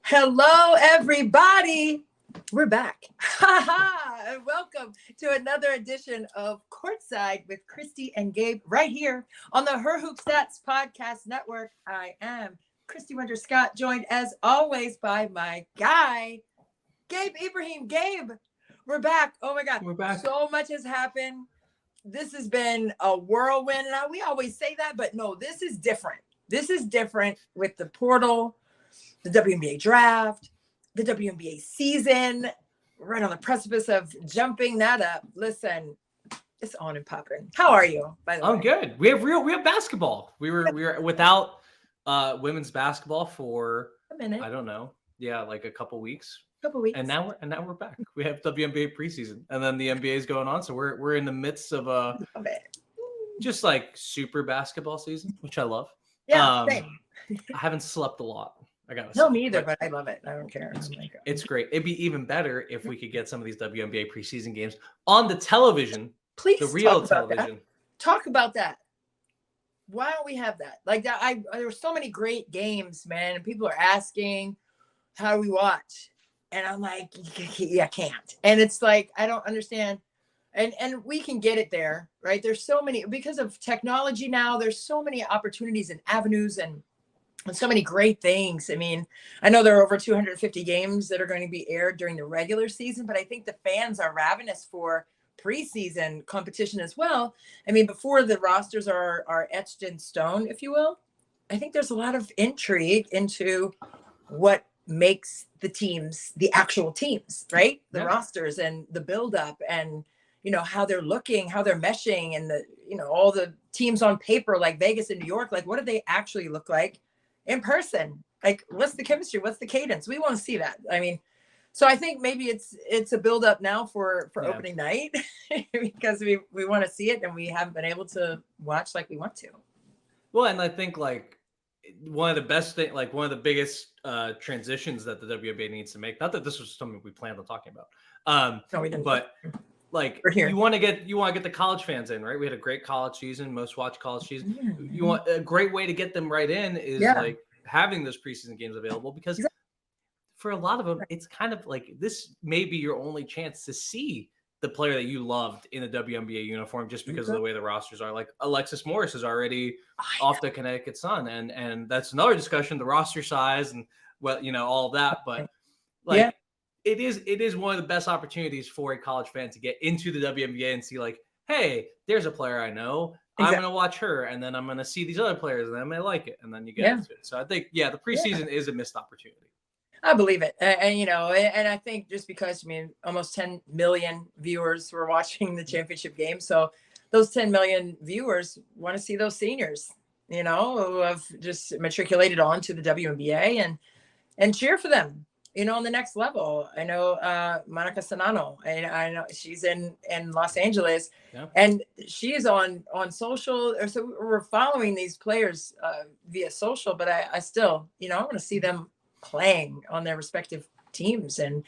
Hello, everybody. We're back. And welcome to another edition of Courtside with Christy and Gabe right here on the Her Hoop Stats Podcast Network. I am Christy Winter Scott, joined as always by my guy, Gabe Ibrahim. Gabe, we're back. Oh my God. We're back. So much has happened. This has been a whirlwind. Now, we always say that, but no, this is different. This is different with the portal, the WNBA draft, the WNBA season, right on the precipice of jumping that up. Listen, it's on and popping. How are you, by the way? I'm good. We have basketball. We were without women's basketball for A minute. I don't know. Yeah, like a couple weeks. And now we're back. We have WNBA preseason, and then the NBA is going on. So we're in the midst of just like super basketball season, which I love. Yeah, same. I haven't slept a lot. I gotta say. No, me either, but I love it. I don't care. It's great. It'd be even better if we could get some of these WNBA preseason games on the television. Please, the real television. Talk about that. Why don't we have that? Like that, there were so many great games, man. And people are asking, how do we watch? And I'm like, yeah, I can't. And it's like, I don't understand. And we can get it there, right? There's so many, because of technology now, there's so many opportunities and avenues and so many great things. I mean, I know there are over 250 games that are going to be aired during the regular season, but I think the fans are ravenous for preseason competition as well. I mean, before the rosters are etched in stone, if you will, I think there's a lot of intrigue into what makes the teams, the actual teams, right? The rosters and the buildup and, you know, how they're looking, how they're meshing and the, you know, all the teams on paper, like Vegas and New York, like what do they actually look like in person? Like, what's the chemistry? What's the cadence? We want to see that. I mean, so I think maybe it's a build up now for opening night because we want to see it and we haven't been able to watch like we want to. Well, and I think like one of the best thing, like one of the biggest transitions that the WNBA needs to make. Not that this was something we planned on talking about. No, we didn't. But like you want to get the college fans in, right? We had a great college season, most watched college season. Yeah. You want a great way to get them right in is like having those preseason games available because for a lot of them, it's kind of like this may be your only chance to see the player that you loved in a WNBA uniform just because of the way the rosters are. Like Alexis Morris is already off the Connecticut Sun, and that's another discussion, the roster size and all of that. But like it is one of the best opportunities for a college fan to get into the WNBA and see like, hey, there's a player I know. Exactly. I'm going to watch her, and then I'm going to see these other players, and I may like it, and then you get into it. So I think, the preseason is a missed opportunity. I believe it. And I think just because, almost 10 million viewers were watching the championship game. So those 10 million viewers want to see those seniors, who have just matriculated on to the WNBA and cheer for them, on the next level. I know Monica Sanano, I know she's in Los Angeles and she is on social. So we're following these players via social, but I still, I want to see them playing on their respective teams and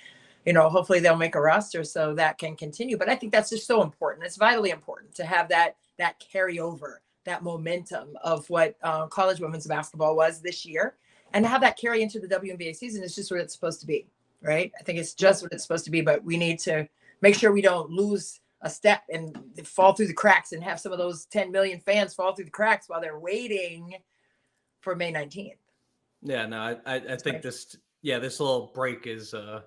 hopefully they'll make a roster so that can continue. But I think that's just so important. It's vitally important to have that carryover, that momentum of what college women's basketball was this year, and to have that carry into the WNBA season is just what it's supposed to be, right? I think it's just what it's supposed to be, but we need to make sure we don't lose a step and fall through the cracks and have some of those 10 million fans fall through the cracks while they're waiting for May 19th. Yeah, no, I think this little break is it's a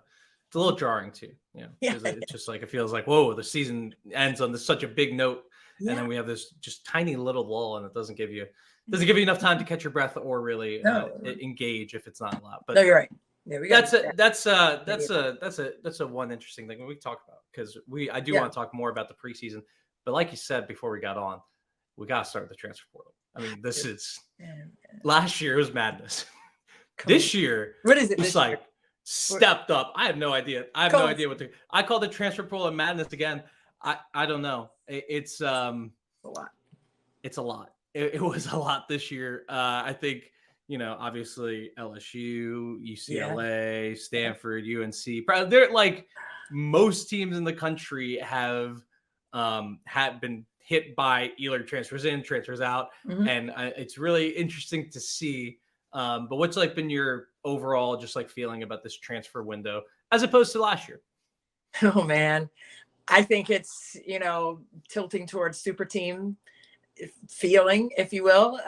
little jarring too. It's just like it feels like, whoa, the season ends on such a big note, and then we have this just tiny little lull, and it doesn't give you enough time to catch your breath or really engage if it's not allowed. But no, you're right. Yeah, that's a one interesting thing we talk about because I do want to talk more about the preseason, but like you said before we got on, we got to start with the transfer portal. I mean, this is last year was madness. This year, what is it? It's like stepped up. I have no idea. I have no idea what I call the transfer portal of madness again. I don't know. It's a lot. It's a lot. It was a lot this year. I think obviously LSU, UCLA, Stanford, UNC. They're like most teams in the country have been hit by either transfers in, transfers out, and it's really interesting to see. But what's like been your overall just like feeling about this transfer window as opposed to last year? Oh man, I think it's, tilting towards super team feeling, if you will.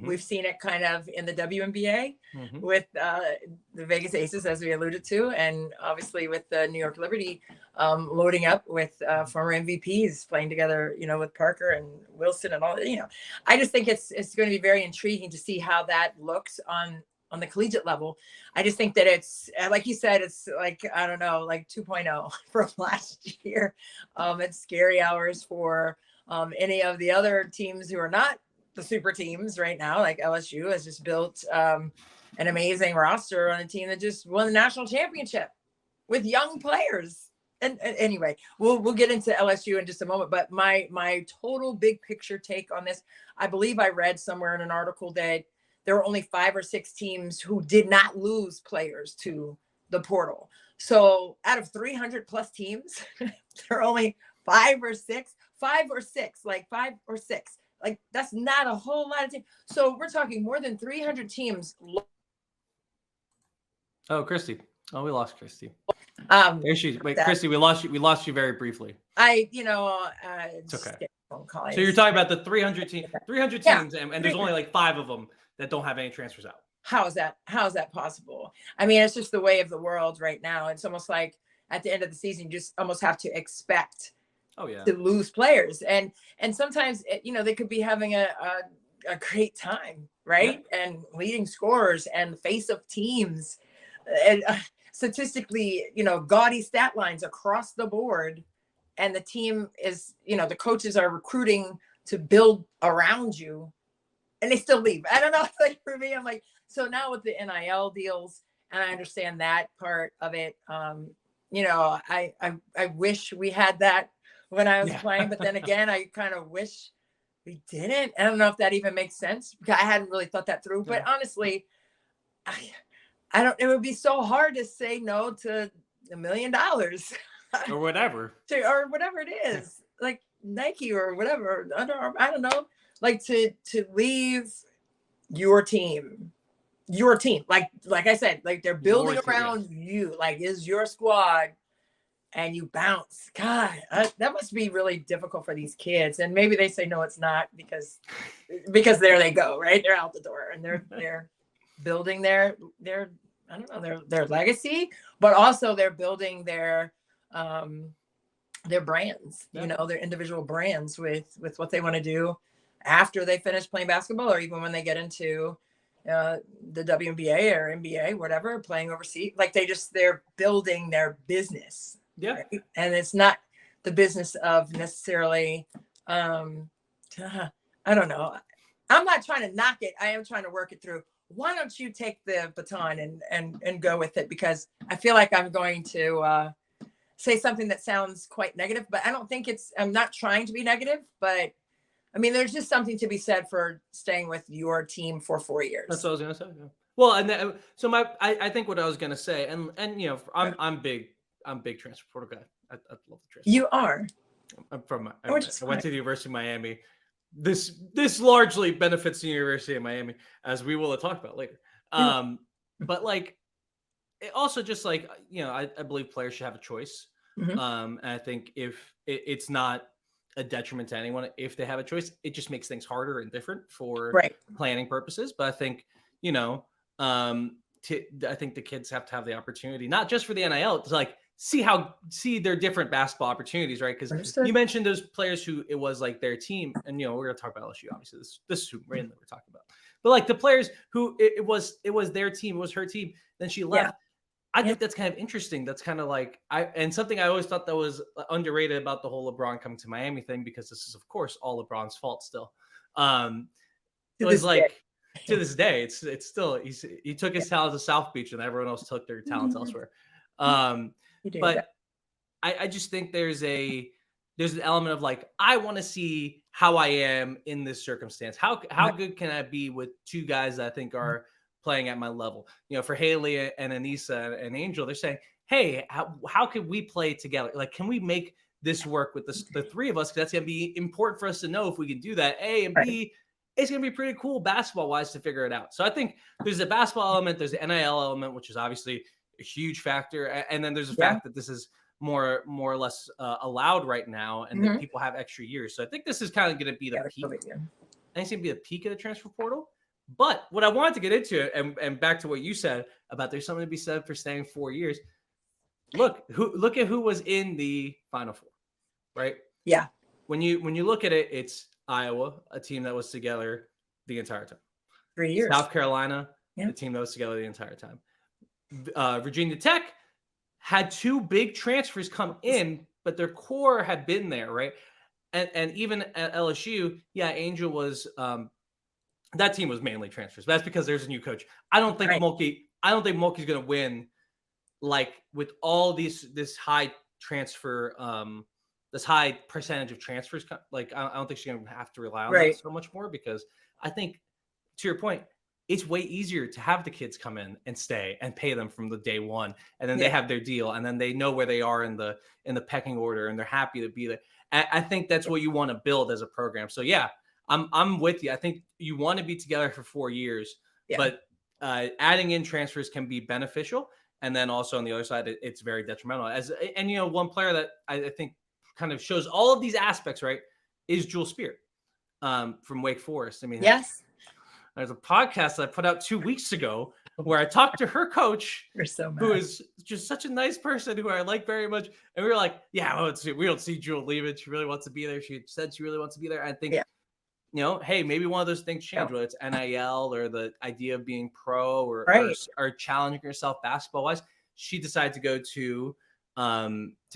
We've seen it kind of in the WNBA with the Vegas Aces, as we alluded to, and obviously with the New York Liberty loading up with former MVPs playing together, with Parker and Wilson and all. I just think it's going to be very intriguing to see how that looks on the collegiate level. I just think that it's, like you said, it's like, I don't know, like 2.0 from last year. It's scary hours for any of the other teams who are not the super teams right now. Like LSU has just built an amazing roster on a team that just won the national championship with young players. And anyway, we'll get into LSU in just a moment. But my total big picture take on this, I believe I read somewhere in an article that there were only 5 or 6 teams who did not lose players to the portal. So out of 300 plus teams, there are only 5 or 6. Like that's not a whole lot of teams. So we're talking more than 300 teams. Oh, Christy. Oh, we lost Christy. There she. Wait, Christy, we lost you. We lost you very briefly. It's okay. So you're talking about the 300 teams, and there's only like 5 of them that don't have any transfers out. How is that possible? I mean, it's just the way of the world right now. It's almost like at the end of the season, you just almost have to expect to lose players. And sometimes, they could be having a great time, right? Yeah. And leading scorers and the face of teams. And statistically, gaudy stat lines across the board. And the team is, the coaches are recruiting to build around you. And they still leave. I don't know. Like for me, I'm like, so now with the NIL deals, and I understand that part of it. I wish we had that when I was playing, but then again, I kind of wish we didn't. I don't know if that even makes sense because I hadn't really thought that through. But honestly, I don't. It would be so hard to say no to $1 million or whatever, or whatever it is, like Nike or whatever. Under Armour, I don't know. Like to leave your team, like I said, like they're building around you, like is your squad, and you bounce. God, that must be really difficult for these kids. And maybe they say no, it's not because there they go, right? They're out the door, and they're building their I don't know their legacy, but also they're building their brands, their individual brands with what they want to do after they finish playing basketball, or even when they get into the WNBA or NBA, whatever, playing overseas. Like they're building their business. Yeah. Right? And it's not the business of necessarily, I don't know. I'm not trying to knock it. I am trying to work it through. Why don't you take the baton and go with it? Because I feel like I'm going to say something that sounds quite negative, but I don't think I'm not trying to be negative, but I mean, there's just something to be said for staying with your team for 4 years. That's what I was gonna say. Yeah. Well, and so I think what I was gonna say, and I'm big transfer portal guy. I love the transfer. You are. I'm from. I went to the University of Miami. This largely benefits the University of Miami, as we will talk about later. But like, it also just like I believe players should have a choice. And I think if it's not a detriment to anyone if they have a choice, it just makes things harder and different for planning purposes. But I think I think the kids have to have the opportunity, not just for the NIL, to like see their different basketball opportunities, right? Because you mentioned those players who it was like their team, and we're gonna talk about LSU. Obviously, this is who randomly we're talking about. But like the players who it was their team, it was her team. Then she left. Yeah. I think that's kind of interesting. That's kind of like and something I always thought that was underrated about the whole LeBron coming to Miami thing, because this is of course all LeBron's fault still. It was like to this day, it's still he took his talent to South Beach and everyone else took their talents elsewhere. But I just think there's an element of like, I want to see how I am in this circumstance. How good can I be with 2 guys that I think are playing at my level? For Hailey and Anissa and Angel, they're saying, hey, how can we play together? Like, can we make this work with the 3 of us? Because that's going to be important for us to know if we can do that. A, and B, it's going to be pretty cool basketball-wise to figure it out. So I think there's a basketball element, there's the NIL element, which is obviously a huge factor, and then there's the fact that this is more or less allowed right now, and that people have extra years. So I think this is kind of going to be the peak. I think it's going to be the peak of the transfer portal. But what I wanted to get into, and back to what you said about there's something to be said for staying 4 years. Look at who was in the Final Four, right? Yeah. When you look at it, it's Iowa, a team that was together the entire time. 3 years. South Carolina, a team that was together the entire time. Virginia Tech had 2 big transfers come in, but their core had been there, right? And even at LSU, Angel was that team was mainly transfers. That's because there's a new coach. I don't think Mulkey's going to win like with all this high transfer this high percentage of transfers. Like I don't think she's going to have to rely on that so much more, because I think, to your point, it's way easier to have the kids come in and stay and pay them from the day one, and then they have their deal, and then they know where they are in the pecking order, and they're happy to be there. I think that's what you want to build as a program. So I'm with you. I think you want to be together for 4 years, but adding in transfers can be beneficial, and then also on the other side, it's very detrimental. And one player that I think kind of shows all of these aspects, right, is Jewel Spear from Wake Forest. I mean, yes. There's a podcast that I put out 2 weeks ago where I talked to her coach, who is just such a nice person who I like very much. And we were like, we don't see Jewel leaving. She really wants to be there. She said she really wants to be there. I think, hey, maybe one of those things change, whether it's NIL or the idea of being pro or challenging herself basketball wise. She decided to go to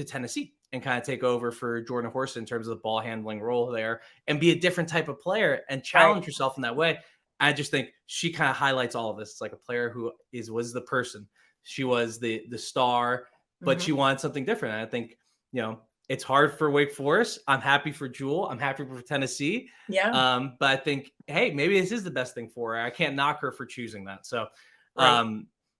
Tennessee and kind of take over for Jordan Horst in terms of the ball handling role there and be a different type of player and challenge herself in that way. I just think she kind of highlights all of this. It's like a player who was the person. She was the star, but she wanted something different. And I think, it's hard for Wake Forest. I'm happy for Jewel. I'm happy for Tennessee. Yeah. But I think, hey, maybe this is the best thing for her. I can't knock her for choosing that. So I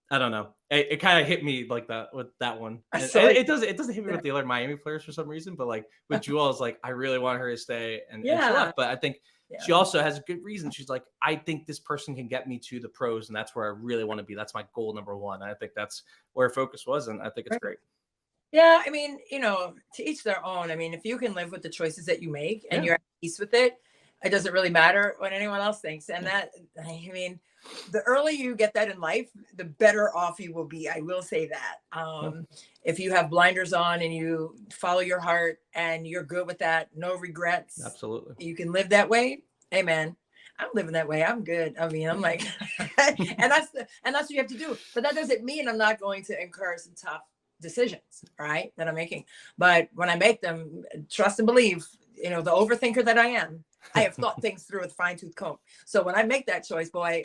don't know. It kind of hit me like that with that one. It doesn't hit me with the other Miami players for some reason, but like with Jewel, it's like I really want her to stay and she left. But I think she also has a good reason. She's like, I think this person can get me to the pros, and that's where I really want to be. That's my goal number one. I think that's where her focus was, and I think it's great. Yeah, I mean, to each their own. I mean, if you can live with the choices that you make and you're at peace with it, it doesn't really matter what anyone else thinks. And that, I mean, the earlier you get that in life, the better off you will be. I will say that. If you have blinders on and you follow your heart and you're good with that, no regrets. Absolutely. You can live that way. Hey, man, I'm living that way. I'm good. I mean, I'm like, and that's what you have to do. But that doesn't mean I'm not going to incur some tough decisions, right, that I'm making. But when I make them, trust and believe, the overthinker that I am, I have thought things through with fine-tooth comb. So when I make that choice, boy,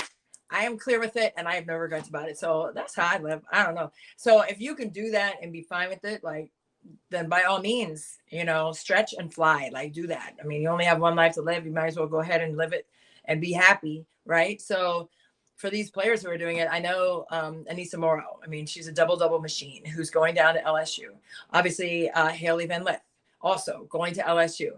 I am clear with it and I have no regrets about it. So that's how I live. I don't know. So if you can do that and be fine with it, like, then by all means, stretch and fly, like do that. I mean, you only have one life to live. You might as well go ahead and live it and be happy. Right. So for these players who are doing it, I know Anissa Morrow. I mean, she's a double machine who's going down to LSU. Obviously, Hailey Van Lith also going to LSU.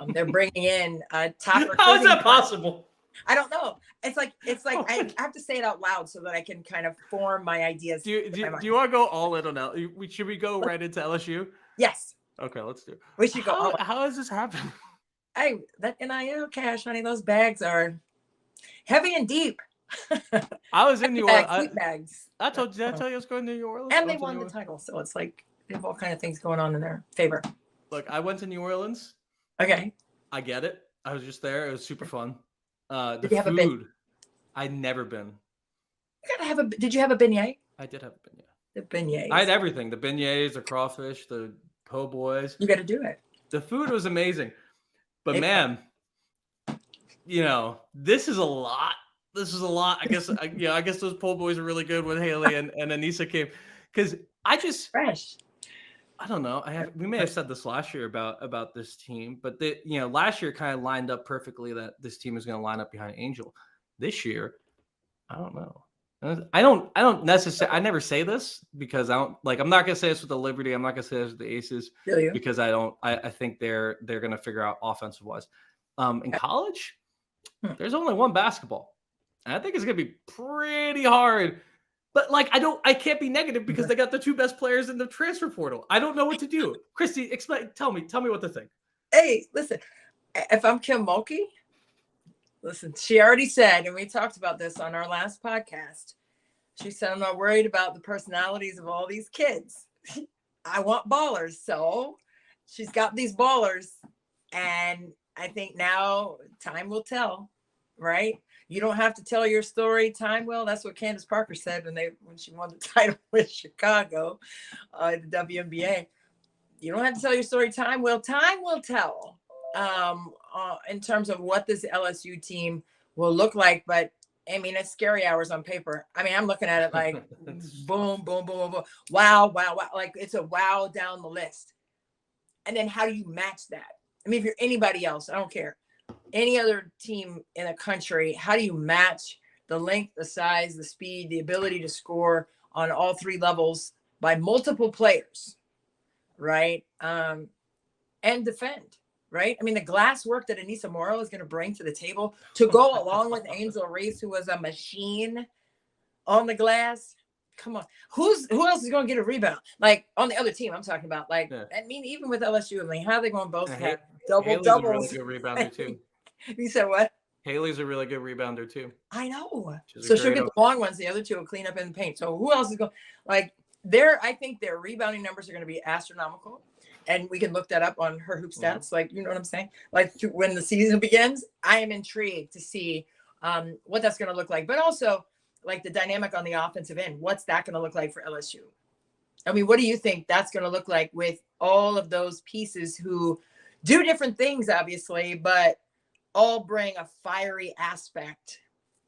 They're bringing in top. How is that possible? I don't know. It's like I have to say it out loud so that I can kind of form my ideas. Do you want to go all in on that? Should we go right into LSU? Yes. Okay, let's do it. We should go. How does this happen? That NIL cash, honey, those bags are heavy and deep. I was in New Orleans. Sweet bags. Did I tell you I was going to New Orleans? And they won the title, so it's like they have all kind of things going on in their favor. Look, I went to New Orleans. Okay. I get it. I was just there. It was super fun. Did you have food, a beignet? I'd never been. You gotta have did you have a beignet? I did have a beignet. The beignets. I had everything. The beignets, the crawfish, the po' boys. You got to do it. The food was amazing. But man, this is a lot. This is a lot. I guess those po' boys are really good when Hailey and Anissa came. Because fresh. I don't know. We may have said this last year about this team, but last year kind of lined up perfectly that this team is going to line up behind Angel. This year, I don't know. I don't necessarily. I never say this because I'm not going to say this with the Liberty. I'm not going to say this with the Aces because I think they're going to figure out offensive wise. In college, There's only one basketball. And I think it's going to be pretty hard. But like, I can't be negative because they got the 2 best players in the transfer portal. I don't know what to do. Christy, tell me what to think. Hey, listen, if I'm Kim Mulkey, listen, she already said, and we talked about this on our last podcast. She said, I'm not worried about the personalities of all these kids. I want ballers. So she's got these ballers. And I think now time will tell, right? You don't have to tell your story. Time will. That's what Candace Parker said when she won the title with Chicago, the WNBA. You don't have to tell your story. Time will. Time will tell in terms of what this LSU team will look like. But I mean, it's scary hours on paper. I mean, I'm looking at it like boom, boom, boom, boom, boom. Wow, wow, wow. Like it's a wow down the list. And then how do you match that? I mean, if you're anybody else, I don't care. Any other team in the country, how do you match the length, the size, the speed, the ability to score on all 3 levels by multiple players, right? And defend, right? I mean, the glass work that Anissa Morrow is going to bring to the table to go along with Angel Reese, who was a machine on the glass. Come on. Who else is going to get a rebound? Like on the other team, I'm talking about. Like, yeah. I mean, even with LSU, I mean, how are they going to both have doubles? A really good rebounder too. You said what? Haley's a really good rebounder too. I know. So she'll get the long ones. The other 2 will clean up in the paint. So who else is going? Like, I think their rebounding numbers are going to be astronomical. And we can look that up on her hoop stats. Mm-hmm. Like, you know what I'm saying? Like when the season begins, I am intrigued to see what that's going to look like. But also, like the dynamic on the offensive end, what's that going to look like for LSU? I mean, what do you think that's going to look like with all of those pieces who do different things, obviously, but all bring a fiery aspect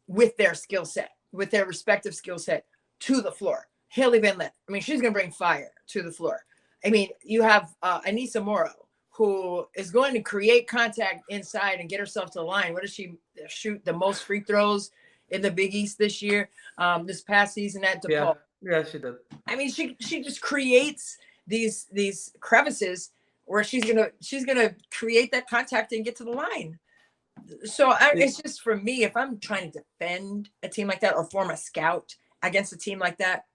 with their skill set, with their respective skill set to the floor? Hailey Van Lith, I mean, she's going to bring fire to the floor. I mean, you have Anissa Morrow, who is going to create contact inside and get herself to the line. What does she shoot the most free throws in the Big East this year, this past season at DePaul? Yeah, she did. I mean, she just creates these crevices where she's gonna create that contact and get to the line. So it's just, for me, if I'm trying to defend a team like that or form a scout against a team like that,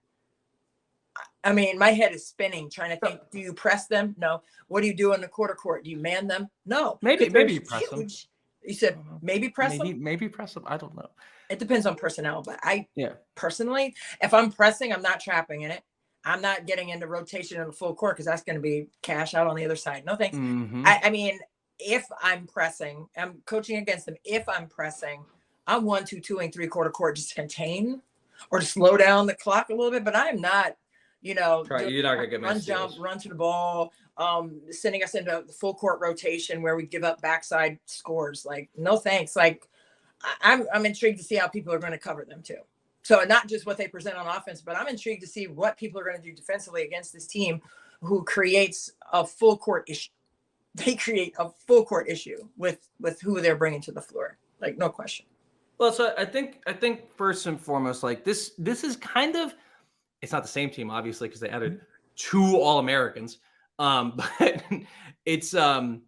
I mean, my head is spinning trying to think, do you press them? No. What do you do in the quarter court? Do you man them? No. Maybe you press them. You said maybe press them? Maybe press them. I don't know. It depends on personnel, but personally, if I'm pressing, I'm not trapping in it. I'm not getting into rotation in the full court because that's going to be cash out on the other side. No thanks. Mm-hmm. I mean, if I'm pressing, I'm coaching against them. If I'm pressing, I'm 1, 2, 2 and 3/4 court just to contain or to slow down the clock a little bit. But I'm not, you're not gonna get run jump, run to the ball, sending us into the full court rotation where we give up backside scores. Like, no thanks. Like, I'm intrigued to see how people are going to cover them too. So not just what they present on offense, but I'm intrigued to see what people are going to do defensively against this team who creates a full court issue. They create a full court issue with who they're bringing to the floor. Like, no question. Well, so I think first and foremost, like this is kind of, it's not the same team, obviously, because they added 2 All-Americans. But it's they're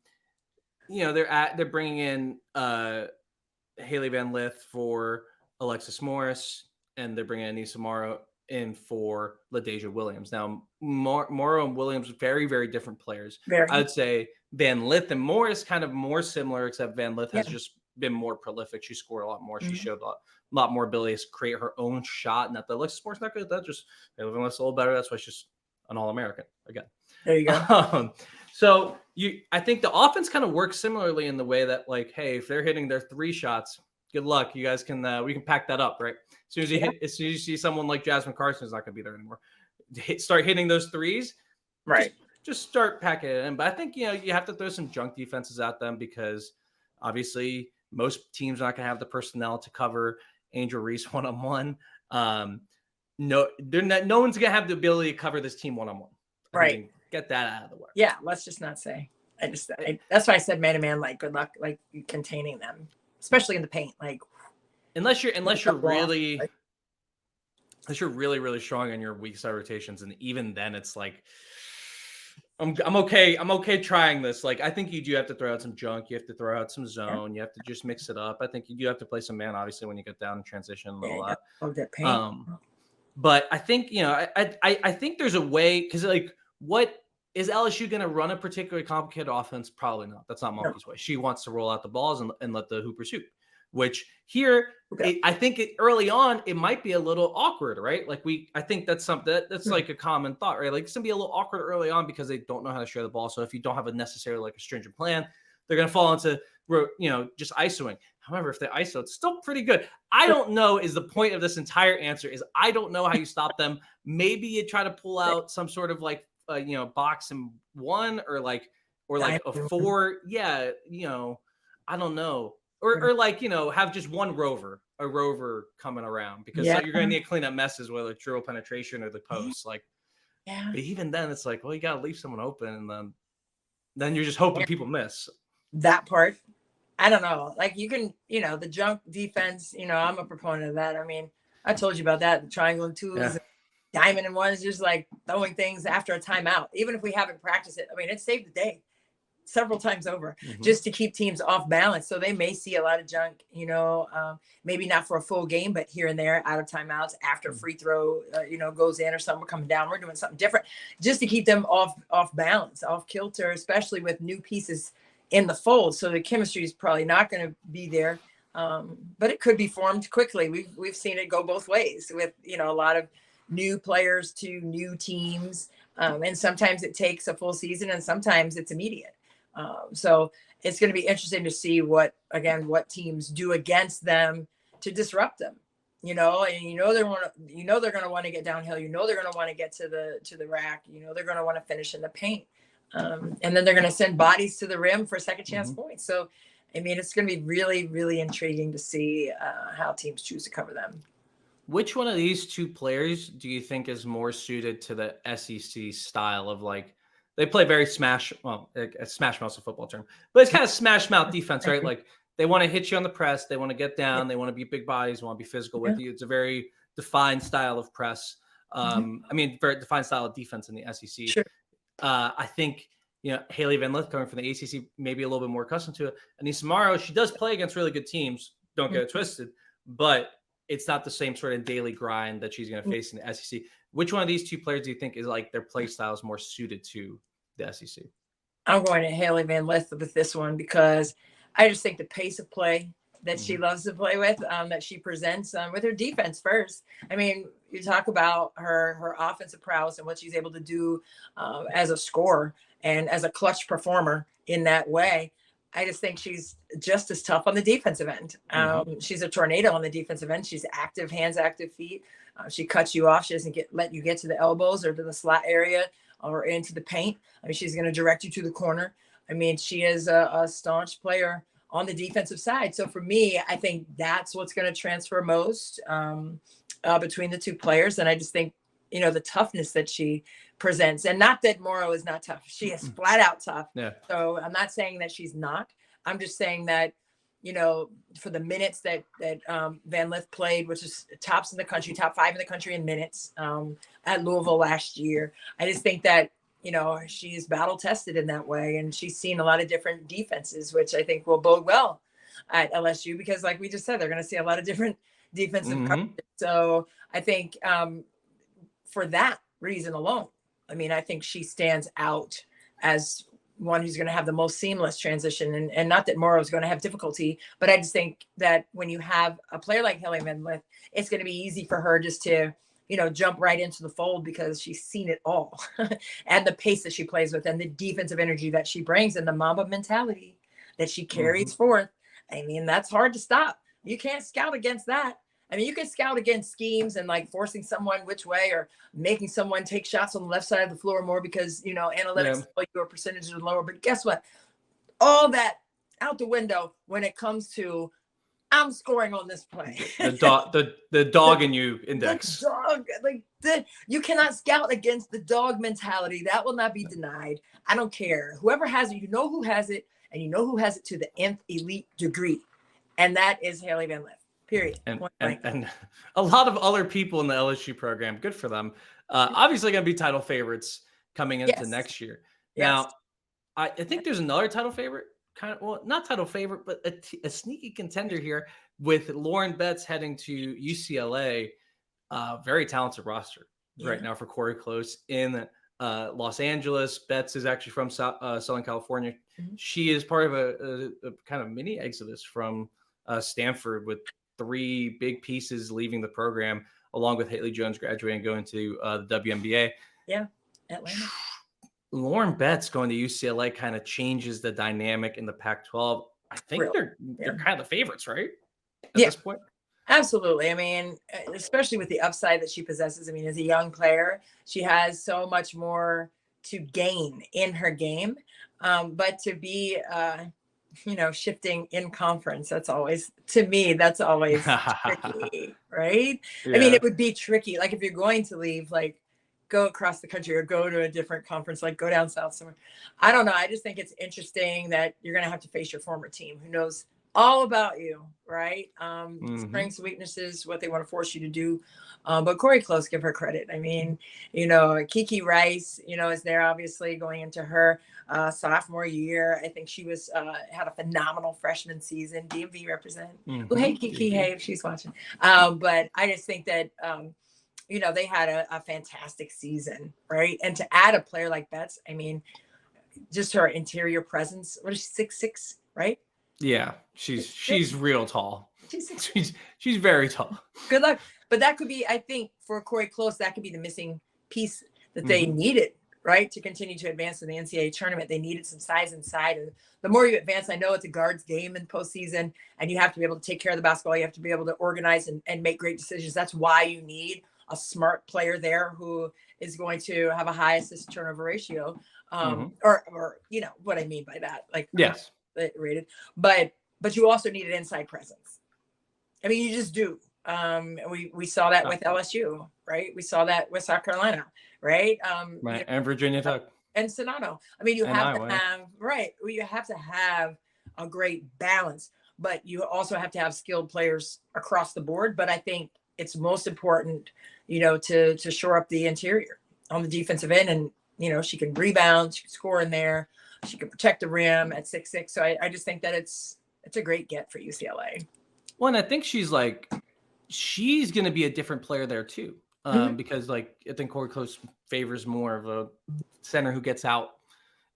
bringing in Hailey Van Lith for Alexis Morris, and they're bringing Anissa Morrow in for LaDasia Williams. Now, Morrow and Williams, very, very different players. I would say Van Lith and Morris kind of more similar, except Van Lith has just been more prolific. She scored a lot more. She showed a lot more ability to create her own shot. Not that Alexis Morris not good at that. Just Van Lith's a little better. That's why she's an All-American again. There you go. So I think the offense kind of works similarly in the way that, like, hey, if they're hitting their 3 shots, good luck. You guys can we can pack that up, right? As soon as you see someone like Jasmine Carson is not going to be there anymore, start hitting those 3s, right? Just start packing it in. But I think you have to throw some junk defenses at them because obviously most teams are not going to have the personnel to cover Angel Reese one-on-one. No one's going to have the ability to cover this team one-on-one. Right. I mean, get that out of the way. Yeah, let's just not say. That's why I said man-to-man. Like, good luck, like containing them, especially in the paint. Like, unless you're really really strong in your weak side rotations, and even then, it's like I'm okay. I'm okay trying this. Like, I think you do have to throw out some junk. You have to throw out some zone. You have to just mix it up. I think you do have to play some man, obviously, when you get down and transition a little lot. That paint. But I think, I think there's a way, because like, what is LSU going to run a particularly complicated offense? Probably not. That's not Monkey's way. She wants to roll out the balls and let the hoopers hoop, which here, I think early on, it might be a little awkward, right? Like I think that's something that's like a common thought, right? Like it's going to be a little awkward early on because they don't know how to share the ball. So if you don't have a necessarily like a stringent plan, they're going to fall into, just ISOing. However, if they ISO, it's still pretty good. I don't know is the point of this entire answer is I don't know how you stop them. Maybe you try to pull out some sort of like, box and one or like a 4. Yeah. I don't know. Or like, have just one rover coming around because you're going to need to clean up messes, whether it's dribble penetration or the post. Like, but even then it's like, well, you got to leave someone open and then you're just hoping people miss. That part. I don't know. Like you can, the junk defense, I'm a proponent of that. I mean, I told you about that, the triangle and twos, and diamond and ones, just like throwing things after a timeout. Even if we haven't practiced it, I mean, it saved the day several times over just to keep teams off balance. So they may see a lot of junk, maybe not for a full game, but here and there out of timeouts after free throw, goes in or something, we're coming down, we're doing something different just to keep them off balance, off kilter, especially with new pieces in the fold. So the chemistry is probably not going to be there. But it could be formed quickly. We've seen it go both ways with, a lot of new players to new teams. And sometimes it takes a full season and sometimes it's immediate. So it's going to be interesting to see what teams do against them to disrupt them, and they're going to want to get downhill. They're going to want to get to the rack. They're going to want to finish in the paint. And then they're going to send bodies to the rim for second chance points. So, I mean, it's going to be really, really intriguing to see how teams choose to cover them. Which one of these two players do you think is more suited to the SEC style of like, they play very smash mouth's a football term, but it's kind of smash mouth defense, right? Like they want to hit you on the press. They want to get down. They want to be big bodies, want to be physical with you. It's a very defined style of press. Very defined style of defense in the SEC. Sure. I think, Hailey Van Lith coming from the ACC, maybe a little bit more accustomed to it. Anissa Morrow, she does play against really good teams. Don't get it twisted, but it's not the same sort of daily grind that she's going to face in the SEC. Which one of these two players do you think is like their play style is more suited to the SEC? I'm going to Hailey Van Lith with this one because I just think the pace of play that she loves to play with, that she presents with her defense first. I mean, you talk about her offensive prowess and what she's able to do as a scorer and as a clutch performer in that way. I just think she's just as tough on the defensive end. She's a tornado on the defensive end. She's active hands, active feet. She cuts you off. She doesn't let you get to the elbows or to the slot area or into the paint. I mean, she's going to direct you to the corner. I mean, she is a staunch player on the defensive side. So for me, I think that's what's going to transfer most between the two players. And I just think, the toughness that she presents, and not that Morrow is not tough. She is flat out tough. Yeah. So I'm not saying that she's not. I'm just saying that, for the minutes that Van Lith played, which is tops in the country, top 5 in the country in minutes at Louisville last year, I just think that, she's battle tested in that way. And she's seen a lot of different defenses, which I think will bode well at LSU because like we just said, they're going to see a lot of different defensive coverage. So I think for that reason alone, I mean, I think she stands out as one who's going to have the most seamless transition. And not that Morrow is going to have difficulty, but I just think that when you have a player like Hailey Van Lith, it's going to be easy for her just to, jump right into the fold because she's seen it all and the pace that she plays with and the defensive energy that she brings and the Mamba mentality that she carries forth. I mean, that's hard to stop. You can't scout against that. I mean, you can scout against schemes and like forcing someone which way or making someone take shots on the left side of the floor more because, analytics tell your percentages are lower. But guess what? All that out the window when it comes to I'm scoring on this play. The dog in you index. The dog, you cannot scout against the dog mentality. That will not be denied. I don't care. Whoever has it, who has it, and who has it to the nth elite degree. And that is Hailey Van Lith. Period. And a lot of other people in the LSU program, good for them. Obviously going to be title favorites coming into next year. Now, I think there's another title favorite, not title favorite, but a sneaky contender here with Lauren Betts heading to UCLA. Very talented roster right now for Corey Close in Los Angeles. Betts is actually from Southern California. Mm-hmm. She is part of a kind of mini exodus from Stanford, with 3 big pieces leaving the program, along with Haley Jones graduating and going to the WNBA. Yeah, Atlanta. Lauren Betts going to UCLA kind of changes the dynamic in the Pac-12. I think they're kind of the favorites, right? At this point. Absolutely. I mean, especially with the upside that she possesses. I mean, as a young player, she has so much more to gain in her game. But to be, shifting in conference, that's always tricky, right? Yeah. I mean, it would be tricky. Like if you're going to leave, like go across the country or go to a different conference, like go down south somewhere. I don't know. I just think it's interesting that you're going to have to face your former team who knows all about you, right? Strengths, weaknesses, what they want to force you to do. But Corey Close, give her credit. I mean, Kiki Rice, is there obviously going into her sophomore year. I think she was had a phenomenal freshman season. DMV represent. Mm-hmm. Well, hey, Kiki, hey, if she's watching. But I just think that, they had a fantastic season, right? And to add a player like Betts, I mean, just her interior presence. What is she, 6'6", right? Yeah, she's real tall. She's very tall. Good luck. But that could be, I think, for Corey Close, that could be the missing piece that they needed, right? To continue to advance in the NCAA tournament. They needed some size inside. And the more you advance, I know it's a guards game in postseason, and you have to be able to take care of the basketball. You have to be able to organize and make great decisions. That's why you need a smart player there who is going to have a high assist turnover ratio. Or what I mean by that. Like, yes. Rated, but you also need an inside presence. I mean, you just do. We saw that with LSU, right? We saw that with South Carolina, right? And Virginia Tech and Sonano. I mean, you have to have you have to have a great balance, but you also have to have skilled players across the board. But I think it's most important, to shore up the interior on the defensive end, and she can rebound, she can score in there. She can protect the rim at 6'6". So I just think that it's a great get for UCLA. Well, and I think she's going to be a different player there too. Because I think Corey Close favors more of a center who gets out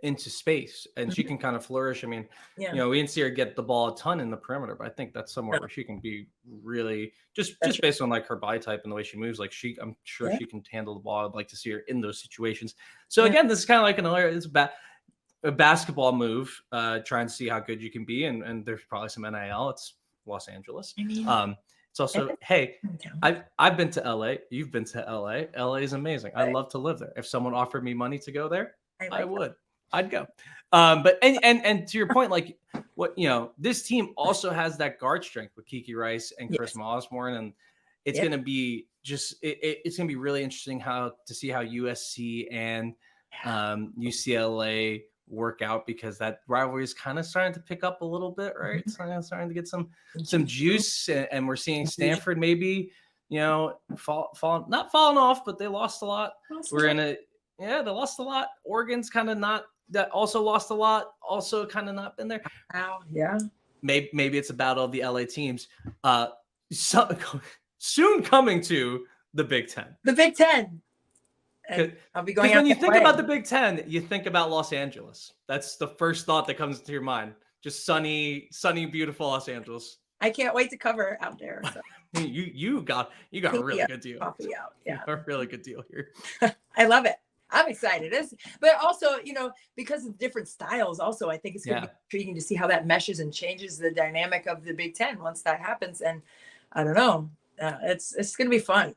into space and she can kind of flourish. I mean, we didn't see her get the ball a ton in the perimeter, but I think that's somewhere where she can be really just based on her body type and the way she moves. I'm sure she can handle the ball. I'd like to see her in those situations. So again, this is kind of like it's a basketball move, trying to see how good you can be. And there's probably some NIL. It's Los Angeles. I mean, it's also, hey, I've been to LA. You've been to LA. LA is amazing. I love to live there. If someone offered me money to go there, I would. I'd go. But and to your point, this team also has that guard strength with Kiki Rice and Chris Osborne, and it's going to be it's going to be really interesting to see how USC and UCLA work out, because that rivalry is kind of starting to pick up a little bit, right? It's starting to get some juice, and we're seeing Stanford maybe, not falling off, but they lost a lot. They lost a lot. Oregon's kind of not, that also lost a lot, also kind of not been there. Yeah. Maybe it's a battle of the LA teams. Soon coming to the Big Ten. The Big Ten. I'll be going. When you think about the Big Ten, you think about Los Angeles. That's the first thought that comes into your mind. Just sunny, beautiful Los Angeles. I can't wait to cover out there. So. you got a really good deal. Coffee out, yeah, a really good deal here. I love it. I'm excited. But also, because of different styles, also I think it's going to be intriguing to see how that meshes and changes the dynamic of the Big Ten once that happens. And I don't know, it's going to be fun,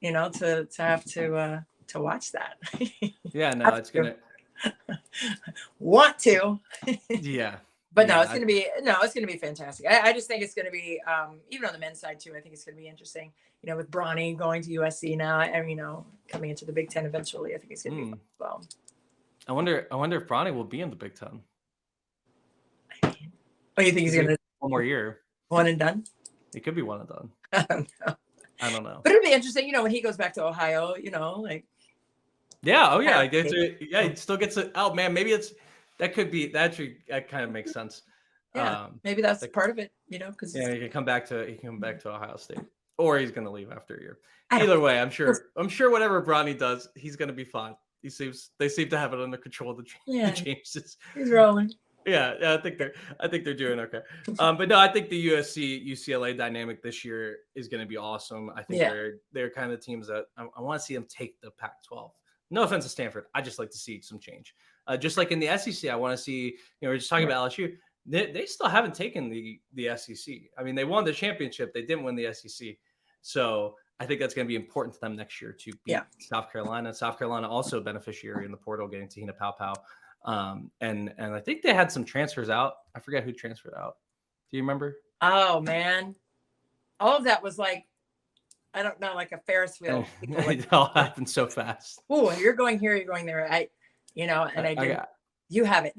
to have to watch that. It's gonna want to. But no, it's gonna be fantastic. I just think it's gonna be even on the men's side too. I think it's gonna be interesting. With Bronny going to USC now, and coming into the Big Ten eventually, I think it's gonna be fun as well. I wonder if Bronny will be in the Big Ten. You think he's gonna one more year? One and done? It could be one and done. I don't know. I don't know. But it'll be interesting, when he goes back to Ohio, Yeah. Oh yeah. He still gets it. Oh man, maybe that kind of makes sense. Yeah, maybe that's part of it, because he can come back to Ohio State, or he's going to leave after a year. Either way, I'm sure whatever Bronny does, he's going to be fine. They seem to have it under control. The Jameses. He's rolling. Yeah, I think they're doing okay. But no, I think the UCLA dynamic this year is going to be awesome. I think they're kind of teams that I want to see them take the Pac-12. No offense to Stanford, I just like to see some change. Just like in the SEC, I want to see. We're just talking about LSU. They still haven't taken the SEC. I mean, they won the championship. They didn't win the SEC. So I think that's going to be important to them next year to beat South Carolina. South Carolina also a beneficiary in the portal, getting Tahina Paopao. And I think they had some transfers out. I forget who transferred out. Do you remember? Oh man, all of that was like, I don't know, like a Ferris wheel. It all happened so fast. Oh, you're going here, you're going there. You have it.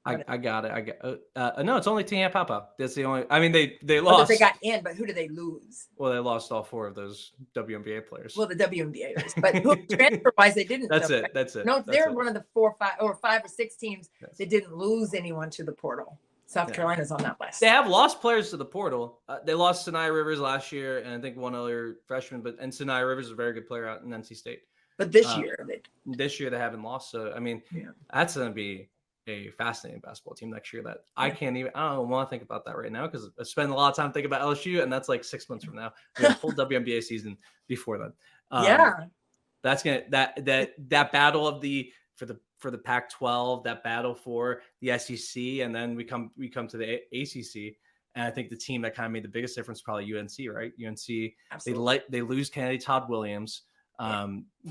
I got it. No, it's only Tahina Paopao. That's the only. I mean, they lost. They got in, but who did they lose? Well, they lost all 4 of those WNBA players. Well, the WNBA, but transfer wise, they didn't. That's it. No, they're one of the 4 or 5 or 6 teams that didn't lose anyone to the portal. South Carolina's on that list. They have lost players to the portal. They lost Sanaya Rivers last year, and I think one other freshman. And Sanaya Rivers is a very good player out in NC State. But this year they haven't lost. So I mean, that's going to be a fascinating basketball team next year that I don't want to think about that right now because I spend a lot of time thinking about LSU, and that's like 6 months from now. We have a full WNBA season before then. That's gonna that battle of for the Pac-12, that battle for the SEC, and then we come to the ACC, and I think the team that kind of made the biggest difference is probably UNC, right? UNC, absolutely. They lose Kennedy Todd Williams.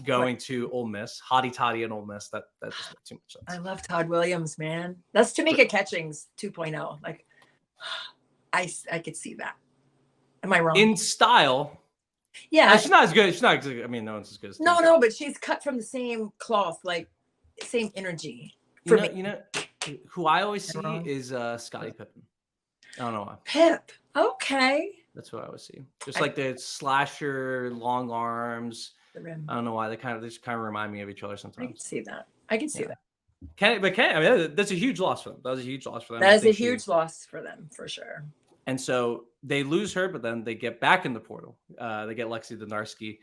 Going to Ole Miss, hottie toddy and Ole Miss. That just makes too much sense. I love Todd Williams, man. That's Tamika Catchings 2.0. Like, I could see that. Am I wrong? In style, she's not as good. She's not. I mean, no one's as good as. No, but she's cut from the same cloth, like same energy. Who I always see is Scottie Pippen. I don't know why. Pip. Okay. That's what I always see. Just like the slasher, long arms. I don't know why they just kind of remind me of each other sometimes. I can see that. I mean, that's a huge loss for them. That was a huge loss for them. That is a huge loss for them, for sure. And so they lose her, but then they get back in the portal. They get Lexi Donarski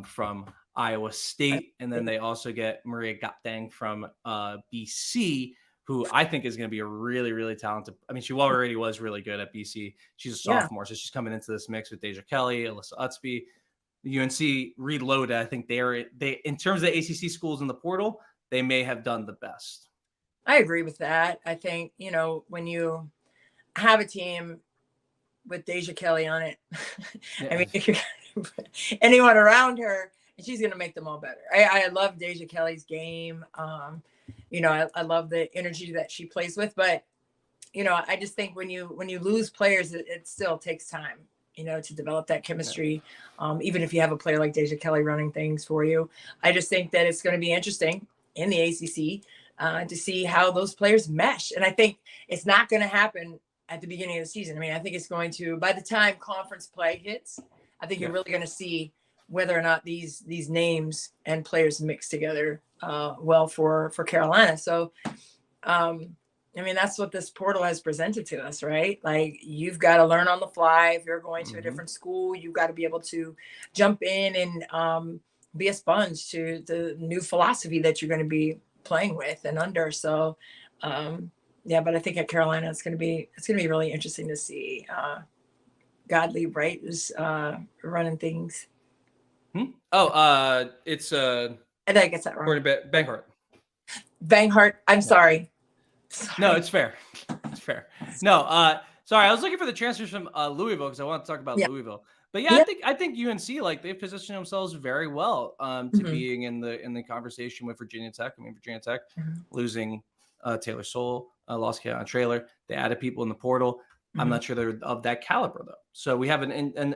from Iowa State, and then they also get Maria Gapdang from BC, who I think is going to be a really, really talented. I mean, she already was really good at BC. She's a sophomore, so she's coming into this mix with Deja Kelly, Alyssa Utsby. UNC reloaded. I think they in terms of the ACC schools in the portal, they may have done the best. I agree with that. I think, when you have a team with Deja Kelly on it, I mean, if you anyone around her, and she's going to make them all better. I love Deja Kelly's game. I love the energy that she plays with, but I just think when you lose players, it still takes time, to develop that chemistry. Even if you have a player like Deja Kelly running things for you, I just think that it's going to be interesting in the ACC to see how those players mesh. And I think it's not going to happen at the beginning of the season. I mean, I think it's going to, by the time conference play hits, I think you're really going to see whether or not these names and players mix together well for Carolina. So, I mean, that's what this portal has presented to us, right? Like, you've got to learn on the fly. If you're going to a different school, you've got to be able to jump in and be a sponge to the new philosophy that you're going to be playing with and under. So, but I think at Carolina, it's going to be really interesting to see Godly, right, is running things. It's I think I get that wrong. Banghart. I'm sorry. No, it's fair. No, sorry. I was looking for the transfers from Louisville because I want to talk about Louisville. But I think UNC, like, they've positioned themselves very well to being in the conversation with Virginia Tech. I mean, Virginia Tech losing Taylor Soule, lost Keon Traylor. They added people in the portal. I'm not sure they're of that caliber though. So we have an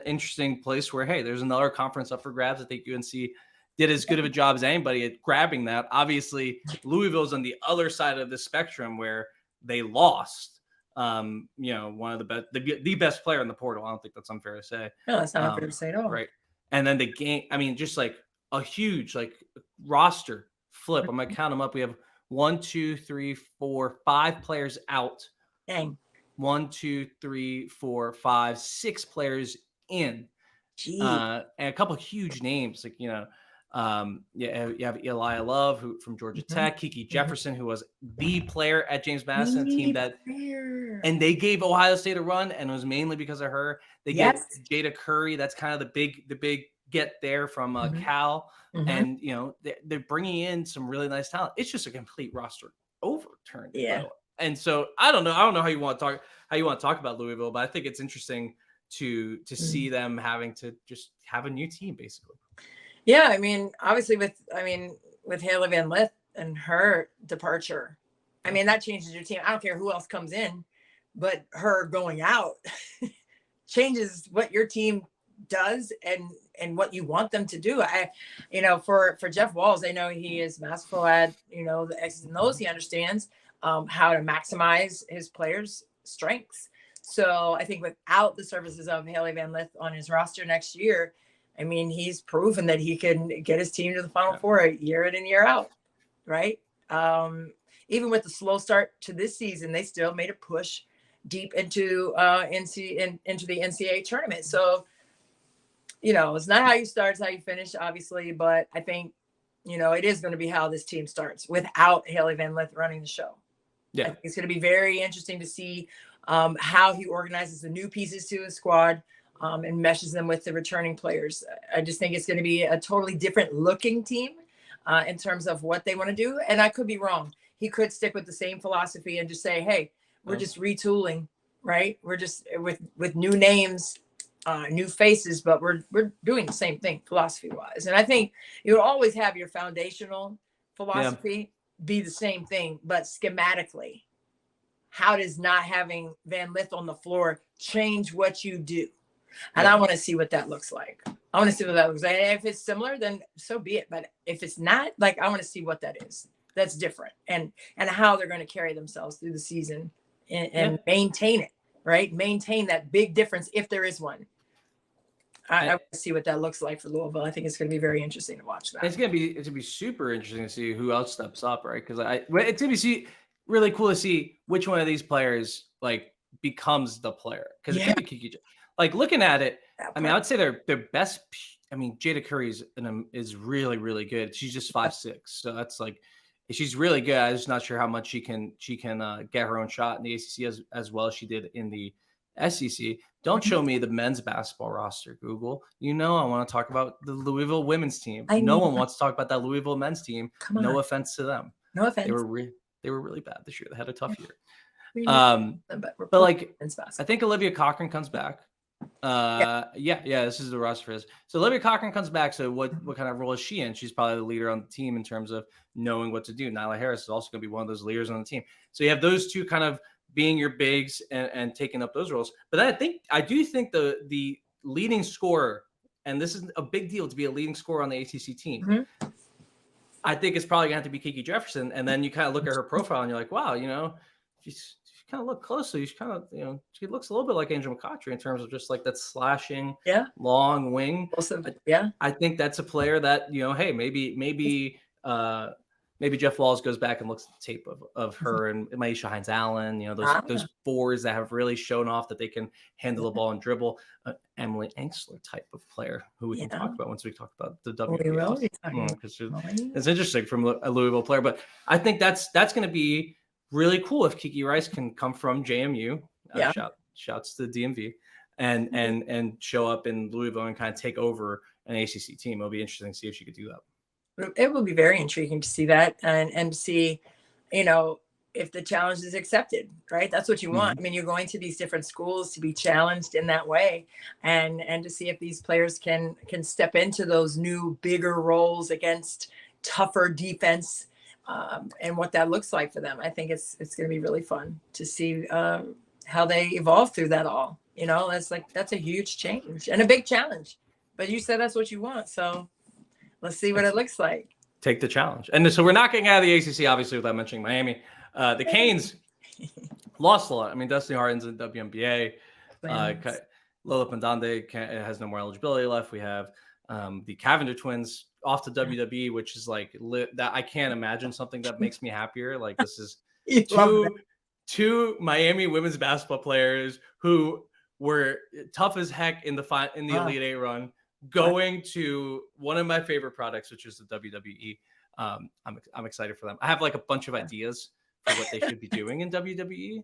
interesting place where, hey, there's another conference up for grabs. I think UNC did as good of a job as anybody at grabbing that. Obviously, Louisville's on the other side of the spectrum where they lost, one of the best player in the portal. I don't think that's unfair to say. No, that's not unfair to say at all. Right. And then the game, I mean, just like a huge like roster flip. I'm gonna count them up. We have 1, 2, 3, 4, 5 players out. Dang. 1, 2, 3, 4, 5, 6 players in. And a couple of huge names, like, you have Eli Love, who from Georgia Tech, Kiki Jefferson, who was the player at James Madison, team that, and they gave Ohio State a run, and it was mainly because of her. They get Jada Curry. That's kind of the big get there from Cal, and they're bringing in some really nice talent. It's just a complete roster overturn. Yeah. And so I don't know how you want to talk about Louisville, but I think it's interesting to see them having to just have a new team, basically. Yeah, I mean, obviously with Hailey Van Lith and her departure, I mean, that changes your team. I don't care who else comes in, but her going out changes what your team does and what you want them to do. For Jeff Walz, I know he is masterful at, the X's and O's. He understands how to maximize his players' strengths. So I think without the services of Hailey Van Lith on his roster next year, I mean, he's proven that he can get his team to the Final Four year in and year out, right? Even with the slow start to this season, they still made a push deep into the NCAA tournament. So, it's not how you start, it's how you finish, obviously. But I think, it is going to be how this team starts without Hailey Van Lith running the show. Yeah, I think it's going to be very interesting to see how he organizes the new pieces to his squad and meshes them with the returning players. I just think it's going to be a totally different looking team in terms of what they want to do. And I could be wrong. He could stick with the same philosophy and just say, hey, we're just retooling, right? We're just with new names, new faces, but we're doing the same thing philosophy wise. And I think you'll always have your foundational philosophy be the same thing, but schematically, how does not having Van Lith on the floor change what you do? And I want to see what that looks like. I want to see what that looks like. And if it's similar, then so be it. But if it's not, I want to see what that is. That's different, and how they're going to carry themselves through the season and maintain it, right? Maintain that big difference if there is one. I want to see what that looks like for Louisville. I think it's going to be very interesting to watch that. It's going to be super interesting to see who else steps up, right? Because it's going to be really cool to see which one of these players becomes the player. Because it could be Kiki. Looking at it, I mean, I would say their best. I mean, Jada Curry is really, really good. She's just 5'6", so that's she's really good. I'm just not sure how much she can get her own shot in the ACC as well as she did in the SEC. Don't show me the men's basketball roster, Google. I want to talk about the Louisville women's team. No one wants to talk about that Louisville men's team. No offense to them. No offense. They were really bad this year. They had a tough year. But I think Olivia Cochran comes back. This is the roster for this. So Olivia Cochran comes back. So what kind of role is she in? She's probably the leader on the team in terms of knowing what to do. Nyla Harris is also going to be one of those leaders on the team. So you have those two kind of being your bigs and taking up those roles. But I do think the leading scorer, and this is a big deal to be a leading scorer on the ACC team. Mm-hmm. I think it's probably going to have to be Kiki Jefferson. And then you kind of look at her profile and you're like, wow, she's kind of look closely. She's kind of, she looks a little bit like Angel McCoughtry in terms of just that slashing, long wing. Awesome. I think that's a player that, hey, maybe Jeff Walz goes back and looks at the tape of her and Maisha Hines-Allen, those fours that have really shown off that they can handle the ball and dribble. Emily Engstler type of player who we can talk about once we talk about the WBB. Because it's interesting from a Louisville player, but I think that's going to be really cool if Kiki Rice can come from JMU. Shouts to the DMV and show up in Louisville and kind of take over an ACC team. It'll be interesting to see if she could do that. It will be very intriguing to see that and see, if the challenge is accepted, right? That's what you want. Mm-hmm. I mean, you're going to these different schools to be challenged in that way and to see if these players can step into those new, bigger roles against tougher defense and what that looks like for them. I think it's going to be really fun to see how they evolve through that all. That's a huge change and a big challenge. But you said that's what you want, so let's see what it looks like. Take the challenge. And so we're not getting out of the ACC, obviously, without mentioning Miami. The Canes lost a lot. I mean, Destiny Harden's in WNBA. Lola Pendande has no more eligibility left. We have the Cavender twins off to WWE, which is like that. I can't imagine something that makes me happier. Like this is two Miami women's basketball players who were tough as heck in the Elite Eight run, going to one of my favorite products, which is the WWE. I'm excited for them. I have like a bunch of ideas for what they should be doing in WWE.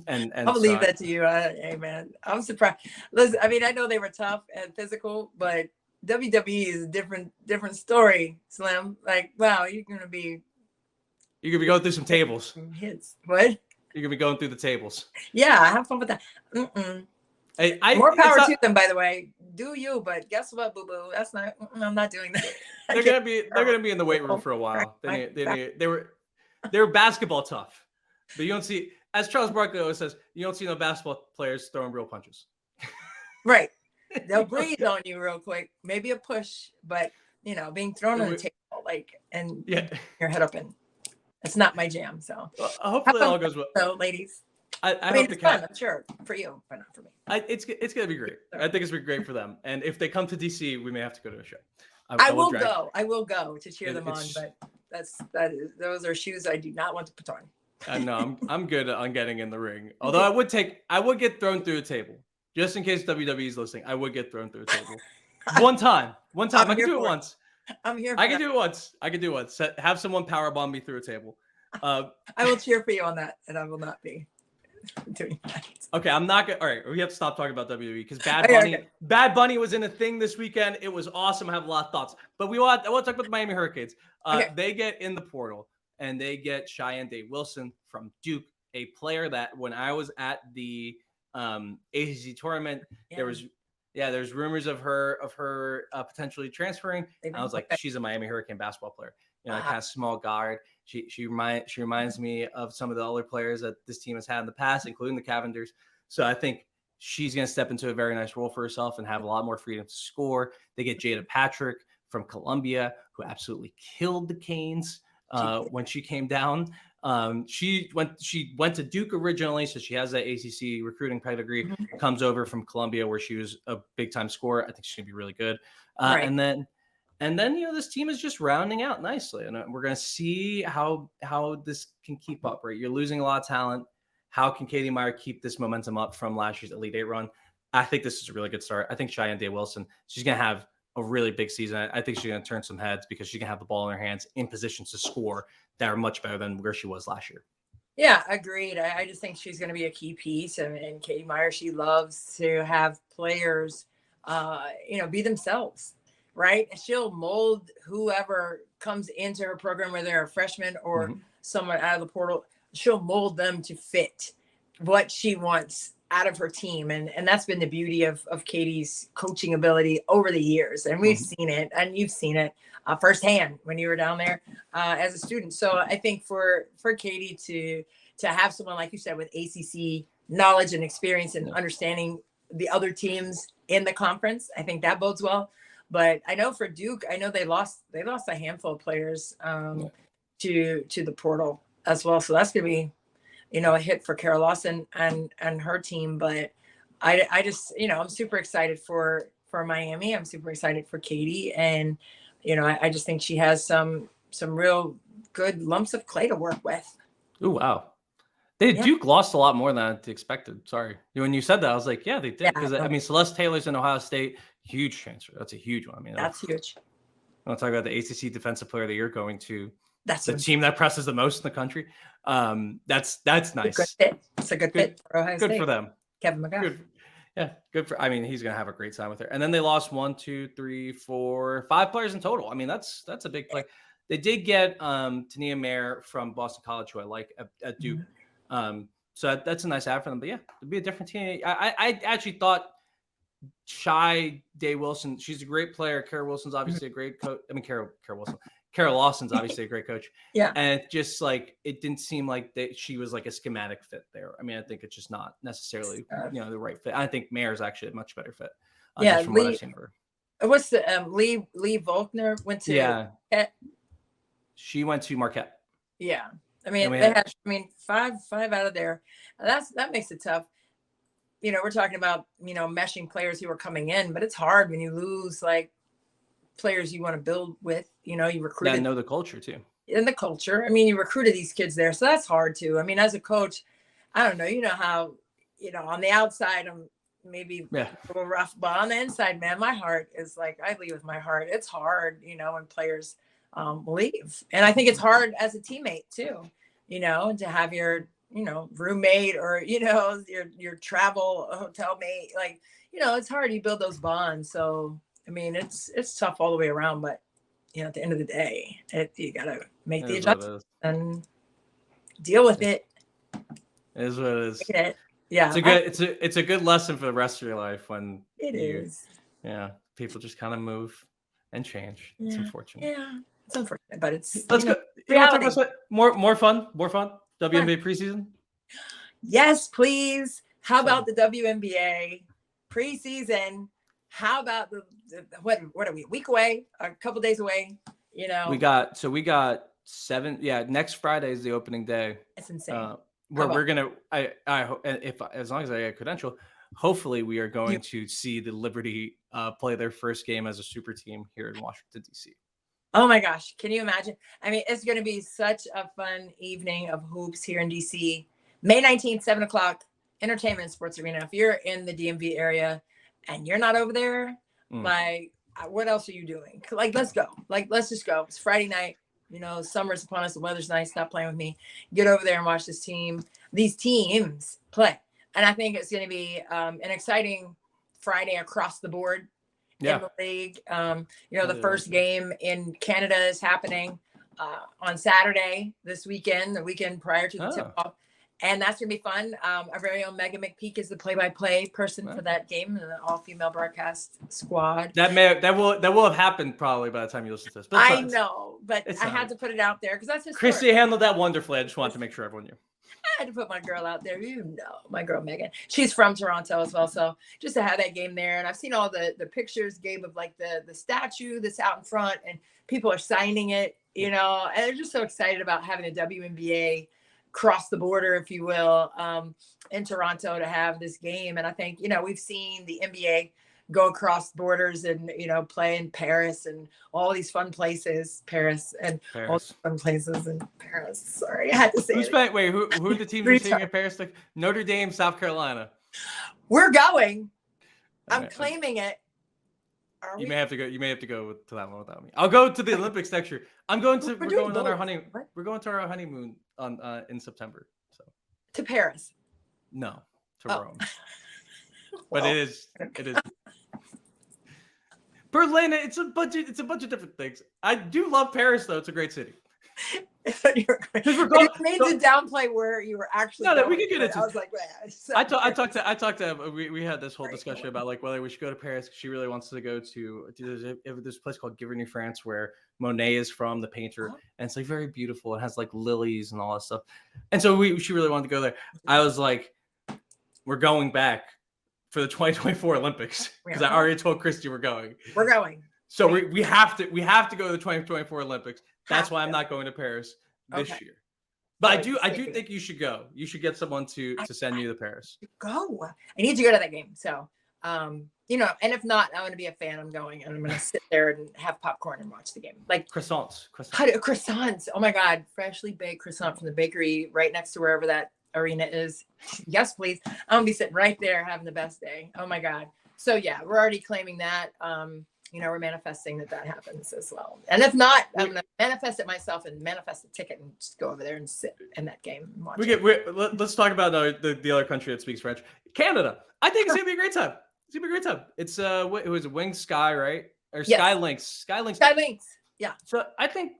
And I'll leave that to you. Hey man, I'm surprised. Listen, I mean, I know they were tough and physical, but WWE is a different story, Slim. Like, wow, you're gonna be going through some tables. Hits. What? You're gonna be going through the tables. Yeah, have fun with that. More power to them, by the way. Do you? But guess what, boo boo? That's not. I'm not doing that. They're gonna be in the weight room for a while. They were basketball tough, but you don't see, as Charles Barkley always says, you don't see no basketball players throwing real punches. Right. They'll breathe on you real quick. Maybe a push, but being thrown on the table and your head up in. It's not my jam. So hopefully it all goes well. So, ladies. I mean, it's fun, I'm sure, for you, but not for me. It's going to be great. I think it's going to be great for them. And if they come to DC, we may have to go to a show. I will go. I will go to cheer them on, but those are shoes I do not want to put on. No, I'm good on getting in the ring. Although I would get thrown through a table. Just in case WWE is listening, I would get thrown through a table. One time. I can do it once. I'm here. I can do it once. Have someone powerbomb me through a table. I will cheer for you on that, and I will not be doing that. Okay, I'm not gonna. All right, we have to stop talking about WWE because Bad Bunny was in a thing this weekend. It was awesome. I have a lot of thoughts, but I want to talk about the Miami Hurricanes. They get in the portal and they get Cheyenne Day-Wilson from Duke, a player that when I was at the ACC tournament, there's rumors of her potentially transferring. And I was like, she's a Miami Hurricane basketball player. Kind of small guard. She reminds me of some of the other players that this team has had in the past, including the Cavenders. So I think she's going to step into a very nice role for herself and have a lot more freedom to score. They get Jada Patrick from Columbia, who absolutely killed the Canes when she came down. She went to Duke originally, so she has that ACC recruiting pedigree. Mm-hmm. Comes over from Columbia, where she was a big time scorer. I think she's gonna be really good. Right. And then this team is just rounding out nicely, and we're gonna see how this can keep up. Right, you're losing a lot of talent. How can Katie Meyer keep this momentum up from last year's Elite Eight run? I think this is a really good start. I think Cheyenne Day-Wilson, she's gonna have a really big season. I think she's going to turn some heads because she can have the ball in her hands in positions to score that are much better than where she was last year. Yeah, agreed. I just think she's going to be a key piece. And Katie Meyer, she loves to have players, be themselves, right? And she'll mold whoever comes into her program, whether they're a freshman or someone out of the portal. She'll mold them to fit what she wants out of her team. And that's been the beauty of Katie's coaching ability over the years. And we've seen it, and you've seen it firsthand when you were down there as a student. So I think for Katie to have someone, like you said, with ACC knowledge and experience and understanding the other teams in the conference, I think that bodes well. But I know for Duke, they lost a handful of players to the portal as well. So that's going to be, a hit for Carol Lawson and her team. But I just, I'm super excited for Miami. I'm super excited for Katie. And, I just think she has some real good lumps of clay to work with. Oh, wow. Duke lost a lot more than I expected. Sorry. When you said that, I was like, yeah, they did. Because, Celeste Taylor's in Ohio State, huge transfer. That's a huge one. That's huge. I want to talk about the ACC Defensive Player of the Year going to that's the team that presses the most in the country. That's nice. Good fit. It's a good fit for Ohio State. Good for them. Kevin McGrath. Good for. He's gonna have a great time with her. And then they lost 1, 2, 3, 4, 5 players in total. That's a big play. They did get Tania Mayer from Boston College, who I like at Duke. So that's a nice add for them. But yeah, it'd be a different team. I actually thought Shy Day-Wilson, she's a great player. Carol Wilson's obviously a great coach. Carol Lawson's obviously a great coach. Yeah. And just like, it didn't seem like she was like a schematic fit there. I think it's just not necessarily, the right fit. I think Mayer's actually a much better fit. Yeah. From what I've seen of her. What's the Lee Volkner went to Marquette? She went to Marquette. Yeah. They had 5 out of there. That makes it tough. We're talking about, meshing players who are coming in, but it's hard when you lose like players you want to build with. You know, you recruited. Yeah, know the culture too. In the culture. I mean, you recruited these kids there, so that's hard too. I mean, as a coach, I don't know. You know how, you know, on the outside, I'm maybe a little rough, but on the inside, man, my heart is like, I leave with my heart. It's hard, you know, when players leave. And I think it's hard as a teammate too, you know, to have your, you know, roommate or, you know, your travel hotel mate, like, you know, it's hard. You build those bonds. So, I mean, it's tough all the way around, but you know, at the end of the day, you got to make the adjustment and deal with it. It is what it is. Yeah. It's a good lesson for the rest of your life when it is. Yeah. People just kind of move and change. It's unfortunate. Yeah. It's unfortunate, but it's let's go. You want to talk about more fun? WNBA preseason? Yes, please. How about the WNBA preseason? How about the what are we? A week away? A couple days away? You know. We got 7. Yeah, next Friday is the opening day. It's insane. We're gonna. As long as I get a credential, hopefully we are going to see the Liberty play their first game as a super team here in Washington D.C. Oh my gosh, can you imagine? I mean, it's going to be such a fun evening of hoops here in D.C. May 19th, 7:00, Entertainment and Sports Arena. If you're in the DMV area and you're not over there, like, what else are you doing? Like, let's go. Like, let's just go. It's Friday night. You know, summer's upon us. The weather's nice. Stop playing with me. Get over there and watch these teams play. And I think it's going to be an exciting Friday across the board in the league. You know, the first game in Canada is happening on Saturday this weekend, the weekend prior to the tip-off. And that's going to be fun. Our very own Megan McPeak is the play-by-play person for that game, and the all-female broadcast squad. That will have happened probably by the time you listen to this. But I know, but I had to put it out there because that's just Christy handled that wonderfully. I just wanted to make sure everyone knew. I had to put my girl out there. You know, my girl Megan. She's from Toronto as well, so just to have that game there. And I've seen all the pictures, Gabe, of like the statue that's out in front, and people are signing it. You know, and they're just so excited about having a WNBA cross the border, if you will, in Toronto to have this game. And I think, you know, we've seen the NBA go across borders and, you know, play in Paris and all these fun places, all the fun places in Paris. Sorry, I had to say it. Wait, who are the teams you're seeing in Paris? Like Notre Dame, South Carolina. We're going. I'm claiming it. You may have to go to that one without me. I'll go to the Olympics next year. We're going on our honeymoon. We're going to our honeymoon in September. So to Paris. No, to Rome. But it is Berlin. It's a bunch of different things. I do love Paris though. It's a great city. You made to downplay where you were actually. No, we could get into. I was like, I talked to. We had this whole discussion about like whether we should go to Paris. She really wants to go to. There's a place called Giverny, France, where Monet is from, the painter, and it's like very beautiful. It has like lilies and all that stuff. And so she really wanted to go there. I was like, we're going back for the 2024 Olympics because I already told Christy we're going. We're going. So we have to go to the 2024 Olympics. That's why I'm not going to Paris this year. But I do think you should go. You should get someone to send you to Paris. Go. I need to go to that game. So, you know, and if not, I'm going to be a fan. I'm going and I'm going to sit there and have popcorn and watch the game. Like croissants. Croissants. Oh my God. Freshly baked croissant from the bakery right next to wherever that arena is. Yes, please. I'm going to be sitting right there having the best day. Oh my God. So yeah, we're already claiming that. You know, we're manifesting that happens as well. And if not, I'm going to manifest it myself and manifest a ticket and just go over there and sit in that game and watch Let's talk about the other country that speaks French. Canada. I think it's going to be a great time. It's going to be a great time. It's it was Wings Sky, right? Or Sky Lynx. Sky. Yeah. So I think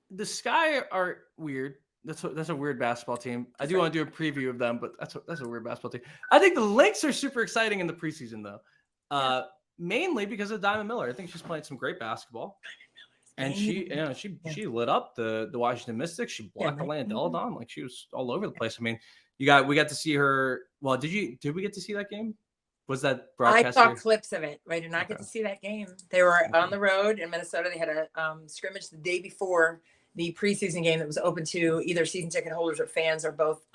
the Sky are weird. That's a weird basketball team. I do want to do a preview of them, but that's a weird basketball team. I think the Lynx are super exciting in the preseason though. Mainly because of Diamond Miller. I think she's playing some great basketball. And she lit up the Washington Mystics. She blocked the lane Delle Donne. Like she was all over the place. I mean, we got to see her. Well, did we get to see that game? Was that broadcast? I saw clips of it. I did not get to see that game. They were on the road in Minnesota. They had a scrimmage the day before the preseason game that was open to either season ticket holders or fans or both.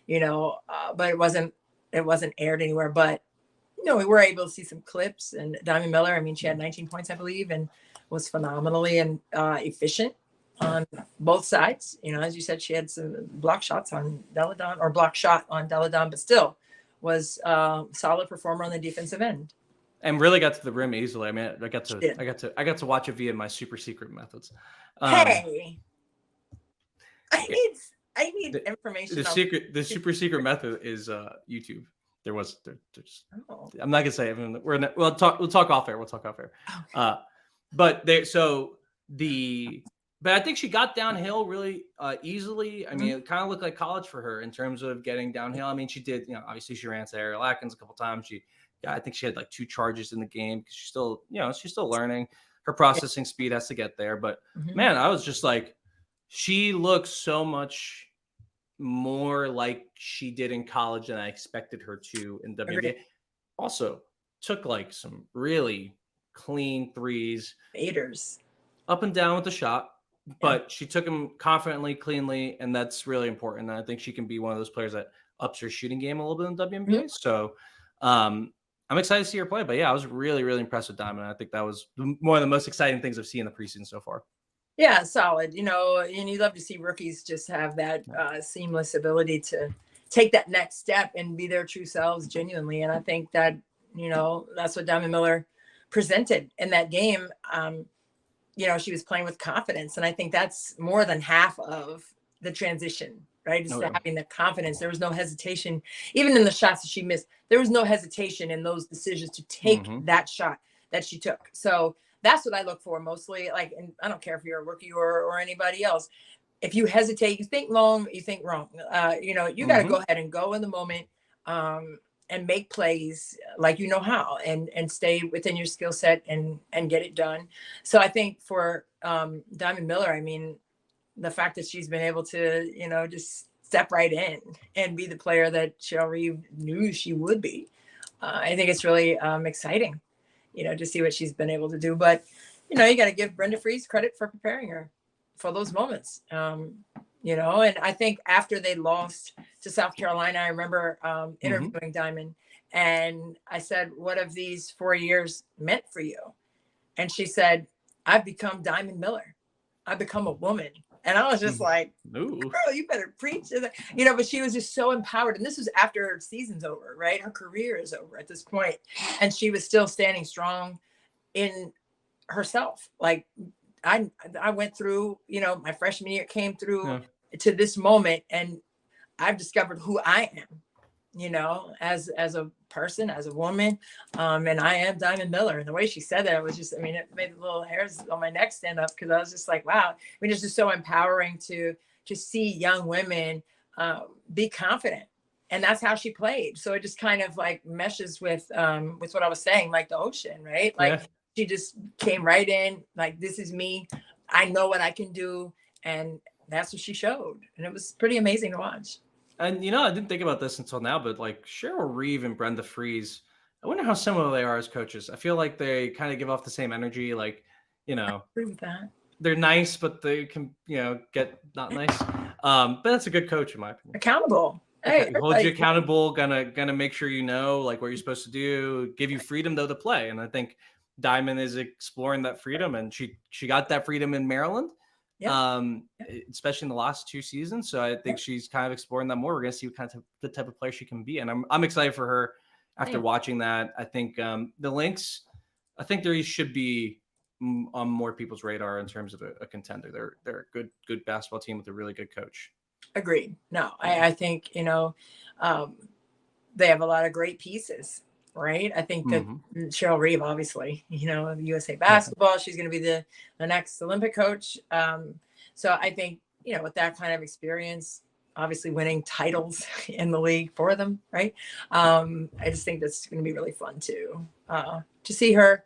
You know, but it wasn't aired anywhere. But we were able to see some clips, and Diamond Miller, I mean, she had 19 points, I believe, and was phenomenally and efficient on both sides. As you said, she had some block shots on Delle Donne, or block shot on Delle Donne, but still was solid performer on the defensive end. And really got to the rim easily. I mean, I got to watch it via my super secret methods. Hey, I need information. The super secret method is YouTube. There's I'm not gonna say it. We'll talk off air. Okay. But I think she got downhill really easily. I mean, it kind of looked like college for her in terms of getting downhill. I mean, she did, obviously she ran to Ariel Atkins a couple times. I think she had like 2 charges in the game because she's still learning. Her processing speed has to get there. But man, I was just like, she looks so much more like she did in college than I expected her to in WNBA. Also, took like some really clean threes. Faders. Up and down with the shot, but she took them confidently, cleanly, and that's really important. And I think she can be one of those players that ups her shooting game a little bit in WNBA. So I'm excited to see her play. But yeah, I was really, really impressed with Diamond. I think that was one of the most exciting things I've seen in the preseason so far. Yeah, solid. And you love to see rookies just have that seamless ability to take that next step and be their true selves genuinely. And I think that, that's what Diamond Miller presented in that game. She was playing with confidence. And I think that's more than half of the transition, right? Just having the confidence. There was no hesitation. Even in the shots that she missed, there was no hesitation in those decisions to take that shot that she took. So that's what I look for mostly. Like, and I don't care if you're a rookie or anybody else. If you hesitate, you think long, you think wrong. You got to go ahead and go in the moment and make plays like how, and stay within your skill set and get it done. So I think for Diamond Miller, I mean, the fact that she's been able to, just step right in and be the player that Cheryl Reeve knew she would be, I think it's really exciting. To see what she's been able to do. But, you got to give Brenda Frese credit for preparing her for those moments. And I think after they lost to South Carolina, I remember interviewing Diamond, and I said, what have these 4 years meant for you? And she said, I've become Diamond Miller. I've become a woman. And I was just like, girl, you better preach. But she was just so empowered. And this was after her season's over, right? Her career is over at this point. And she was still standing strong in herself. Like I went through, my freshman year, came through to this moment, and I've discovered who I am, as a person, as a woman. And I am Diamond Miller. And the way she said that, it was just, it made the little hairs on my neck stand up, because I was just like, wow. It's just so empowering to see young women be confident. And that's how she played. So it just kind of like meshes with what I was saying, like the ocean, right? Like she just came right in, like, this is me. I know what I can do. And that's what she showed. And it was pretty amazing to watch. And, I didn't think about this until now, but like Cheryl Reeve and Brenda Frese, I wonder how similar they are as coaches. I feel like they kind of give off the same energy. Like, I agree with that. They're nice, but they can, get not nice. But that's a good coach, in my opinion. Accountable. Hey, hold you accountable, gonna make sure like what you're supposed to do, give you freedom though to play. And I think Diamond is exploring that freedom, and she got that freedom in Maryland. Especially in the last 2 seasons. So I think she's kind of exploring that more. We're going to see what kind of the type of player she can be. And I'm excited for her after watching that. I think the Lynx, I think there should be on more people's radar in terms of a contender. They're a good basketball team with a really good coach. Agreed. No, I think, they have a lot of great pieces. Right. I think that Cheryl Reeve, obviously, USA basketball, she's going to be the next Olympic coach. So I think, with that kind of experience, obviously winning titles in the league for them. Right. I just think that's going to be really fun to see her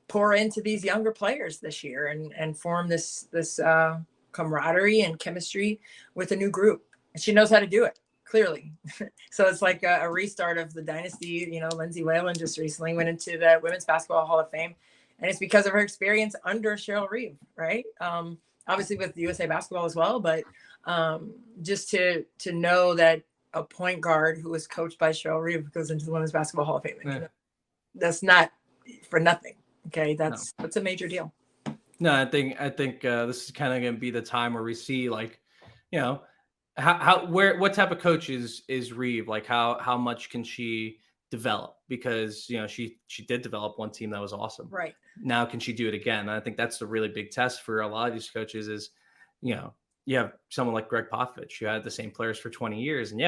pour into these younger players this year and form this camaraderie and chemistry with a new group. And she knows how to do it. Clearly. So it's like a restart of the dynasty. Lindsay Whalen just recently went into the Women's Basketball Hall of Fame, and it's because of her experience under Cheryl Reeve, right? Obviously with USA Basketball as well, but just to know that a point guard who was coached by Cheryl Reeve goes into the Women's Basketball Hall of Fame. that's not for nothing. Okay. That's a major deal. No, I think this is kind of going to be the time where we see, like, you know, what type of coach is Reeve? Like, how much can she develop? Because, you know, she did develop one team that was awesome. Right. Now, can she do it again? And I think that's the really big test for a lot of these coaches is, you know, you have someone like Greg Popovich who had the same players for 20 years. And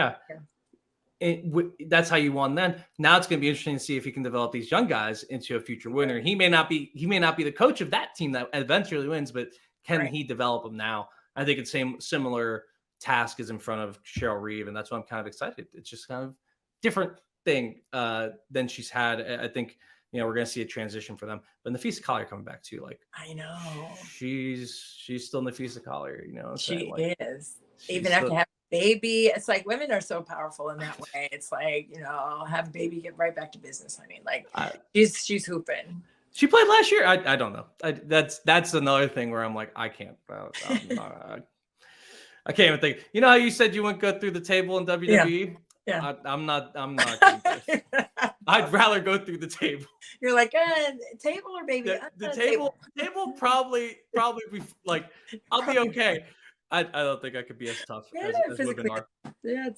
that's how you won then. Now it's going to be interesting to see if he can develop these young guys into a future winner. He may not be the coach of that team that eventually wins, but can he develop them now? I think it's similar task is in front of Cheryl Reeve, and that's why I'm kind of excited. It's just kind of different thing than she's had. I think, you know, we're going to see a transition for them. But Nafisa Collier coming back too, like, I know she's still Nafisa Collier, you know. She is. Even after having a baby, it's like women are so powerful in that way. It's like, you know, have a baby, get right back to business. I mean, like, she's hooping. She played last year. I don't know. That's another thing where I'm like, I can't. I can't even think. You know how you said you wouldn't go through the table in WWE? Yeah. I'm not. I'd rather go through the table. You're like, table or baby? The table probably be like, I'll be okay. I don't think I could be as tough as women are. Yeah,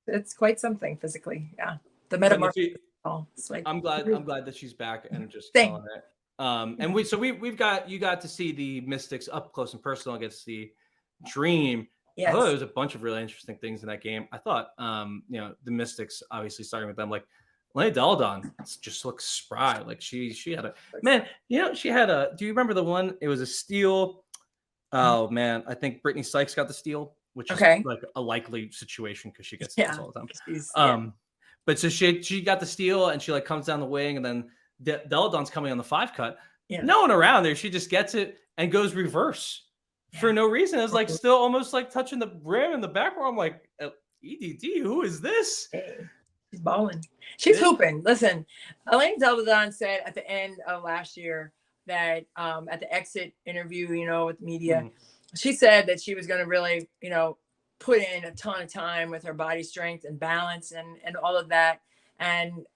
it's quite something physically. Yeah, the metamorphosis. I'm glad that she's back and just killing it. And you got to see the Mystics up close and personal against the Dream. Yes. I thought there was a bunch of really interesting things in that game. I thought, you know, the Mystics, obviously starting with them, like Delle Donne just looks spry. Like she had a man, you know, do you remember the one? It was a steal. Oh man, I think Brittany Sykes got the steal, which is like a likely situation because she gets steals all the time. But so she got the steal and she like comes down the wing and then Delle Donne's coming on the 5 cut. Yeah. No one around there. She just gets it and goes reverse. For no reason. It's like still almost like touching the rim in the back where I'm like, EDD, who is this? She's balling. She's hooping. Listen, Delle Donne said at the end of last year that at the exit interview, you know, with media, she said that she was going to really, you know, put in a ton of time with her body strength and balance and all of that. And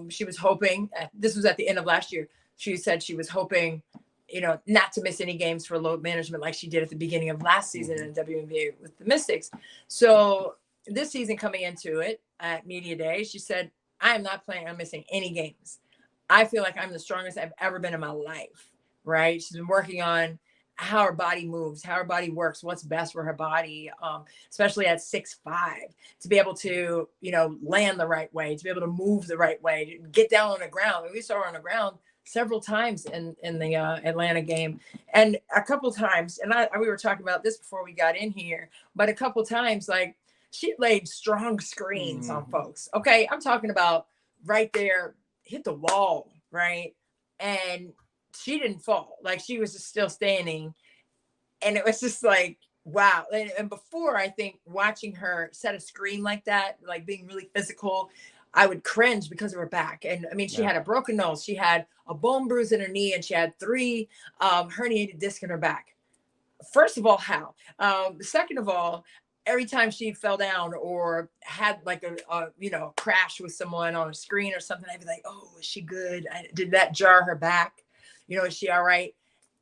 she was hoping, this was at the end of last year, she said she was hoping, you know, not to miss any games for load management like she did at the beginning of last season in WNBA with the Mystics. So this season coming into it at Media Day, she said, I am not planning on missing any games. I feel like I'm the strongest I've ever been in my life, right? She's been working on how her body moves, how her body works, what's best for her body, especially at 6'5", to be able to, you know, land the right way, to be able to move the right way, to get down on the ground. And we saw her on the ground several times in the Atlanta game, and a couple times, and we were talking about this before we got in here, but a couple times, like, she laid strong screens on folks. Okay, I'm talking about right there, hit the wall, right? And she didn't fall. Like, she was just still standing, and it was just like, wow. And before, I think watching her set a screen like that, like being really physical, I would cringe because of her back. And I mean, she had a broken nose, she had a bone bruise in her knee, and she had 3 herniated discs in her back. First of all, how? Second of all, every time she fell down or had like a you know, crash with someone on a screen or something, I'd be like, oh, is she good? Did that jar her back? You know, is she all right?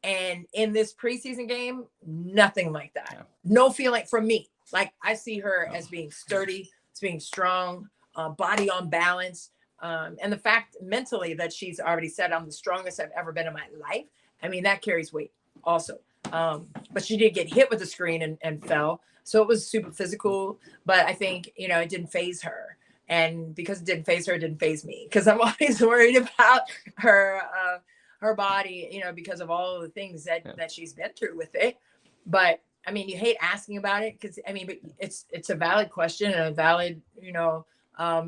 And in this preseason game, nothing like that. Yeah. No feeling from me. Like, I see her as being sturdy, as being strong, body on balance. And the fact mentally that she's already said, I'm the strongest I've ever been in my life. I mean, that carries weight also. But she did get hit with the screen and fell. So it was super physical, but I think, you know, it didn't phase her. And because it didn't phase her, it didn't phase me, because I'm always worried about her body, you know, because of all of the things that she's been through with it. But I mean, you hate asking about it because, I mean, but it's a valid question and a valid, you know,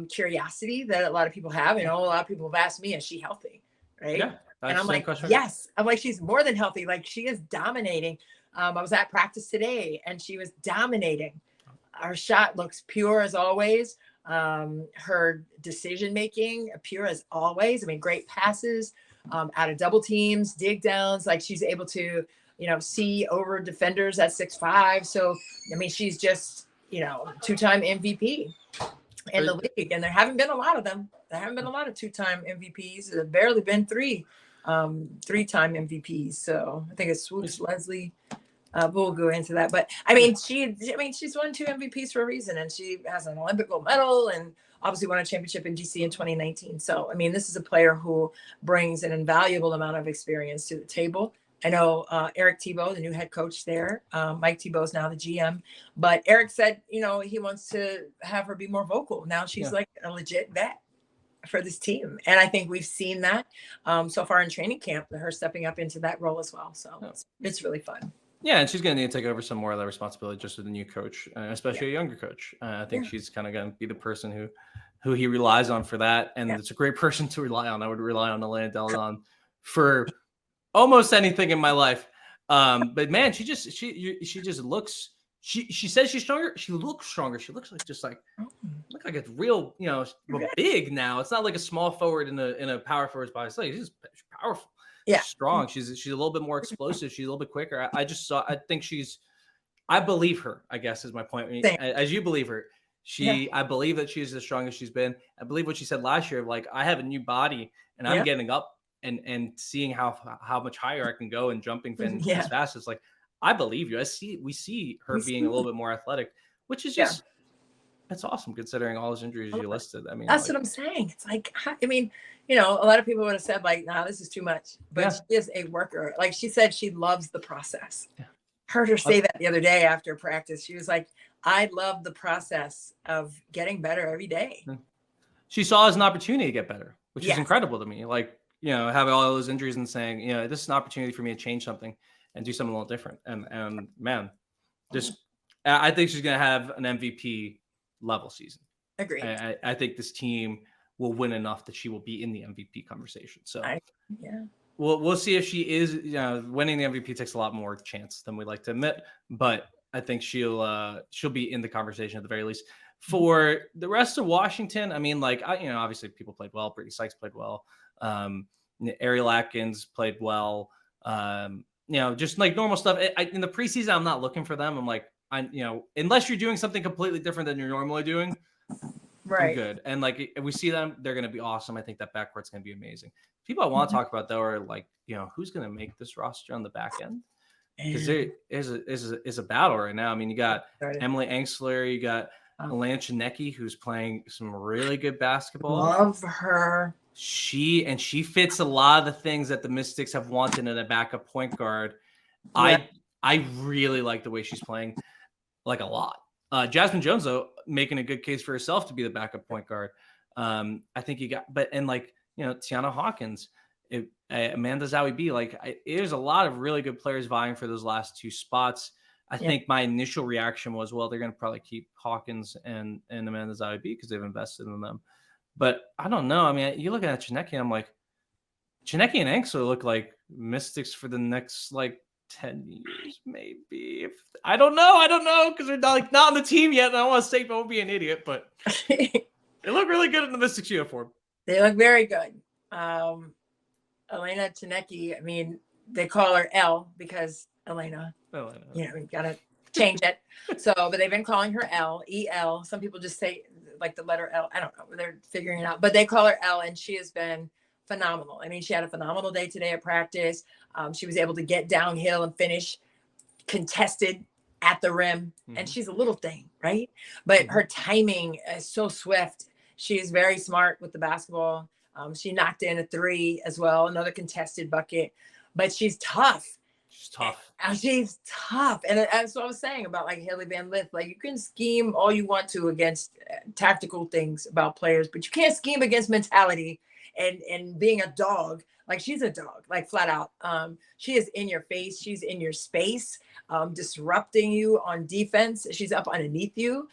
curiosity that a lot of people have. You know, a lot of people have asked me, is she healthy? Right. Yeah. And I'm like, yes. I'm like, she's more than healthy. Like, she is dominating. I was at practice today and she was dominating. Her shot looks pure as always. Her decision-making, pure as always. I mean, great passes out of double teams, dig downs. Like, she's able to, you know, see over defenders at 6'5". So, I mean, she's just, you know, 2-time MVP. in the league, and there haven't been a lot of them. There haven't been a lot of 2-time MVPs. There have barely been 3-time MVPs. So I think it's Swoops, Leslie. We'll go into that, but she's won 2 MVPs for a reason, and she has an Olympic gold medal, and obviously won a championship in DC in 2019. So this is a player who brings an invaluable amount of experience to the table. I know Eric Thibault, the new head coach there. Mike Thibault's now the GM, but Eric said, he wants to have her be more vocal. Now she's like a legit vet for this team. And I think we've seen that so far in training camp, her stepping up into that role as well. So it's really fun. Yeah, and she's going to need to take over some more of that responsibility just with a new coach, especially a younger coach. I think she's kind of going to be the person who he relies on for that. And it's a great person to rely on. I would rely on Delle Donne for almost anything in my life. But man, she just looks, she says she's stronger. She looks stronger. She looks like look like it's real, big now. It's not like a small forward in a power forward's body. It's like she's powerful. Yeah, she's strong. She's a little bit more explosive. She's a little bit quicker. I believe her, I guess is my point. As you believe her, I believe that she's as strong as she's been. I believe what she said last year, like I have a new body and I'm getting up and seeing how much higher I can go and jumping as fast. It's like, I believe you. We see her being a little bit more athletic, which is just, that's awesome considering all those injuries you listed. That's what I'm saying. It's like, a lot of people would have said like, nah, this is too much, but she is a worker. Like she said, she loves the process. Yeah. Heard her say that the other day after practice. She was like, I love the process of getting better every day. She saw it as an opportunity to get better, which is incredible to me. Like, having all those injuries and saying, this is an opportunity for me to change something and do something a little different. And man, I think she's going to have an MVP level season. Agreed. I think this team will win enough that she will be in the MVP conversation. So we'll see if she is, winning the MVP takes a lot more chance than we like to admit, but I think she'll be in the conversation at the very least. For the rest of Washington, obviously people played well. Brittany Sykes played well. Ariel Atkins played well. Just like normal stuff. In the preseason, I'm not looking for them. I'm like, unless you're doing something completely different than you're normally doing, right? Good. And like if we see them, they're going to be awesome. I think that backcourt's going to be amazing. People I want to talk about though are like, who's going to make this roster on the back end? Because there is a battle right now. You got Emily Engstler, you got Alana Chinecki, who's playing some really good basketball. Love her. She fits a lot of the things that the Mystics have wanted in a backup point guard. Yeah. I really like the way she's playing, like a lot. Jasmine Jones, though, making a good case for herself to be the backup point guard. I think Tiana Hawkins, Amanda Zawi-B, there's a lot of really good players vying for those last 2 spots. I think my initial reaction was, well, they're going to probably keep Hawkins and Amanda Zawi-B because they've invested in them. But I don't know. You look at Chinecki, and I'm like, Chinecki and Engstler look like Mystics for the next 10 years, maybe. I don't know because they're not on the team yet. And I don't want to say don't be an idiot, but they look really good in the Mystics uniform. They look very good. Alana Chinecki, they call her L because Elena. We've got to change it. But they've been calling her EL. Some people just say like the letter L. I don't know. They're figuring it out, but they call her L, and she has been phenomenal. She had a phenomenal day today at practice. She was able to get downhill and finish contested at the rim. And she's a little thing, right? But her timing is so swift. She is very smart with the basketball. She knocked in a 3 as well, another contested bucket. But she's tough. She's tough. She's tough. And that's what I was saying about Hailey Van Lith. You can scheme all you want to against tactical things about players, but you can't scheme against mentality and being a dog. She's a dog, flat out. She is in your face. She's in your space, disrupting you on defense. She's up underneath you.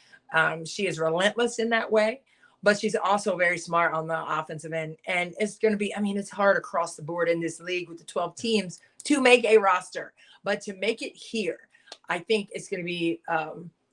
She is relentless in that way, but she's also very smart on the offensive end. And it's going to be, it's hard across the board in this league with the 12 teams to make a roster, but to make it here, I think it's going to be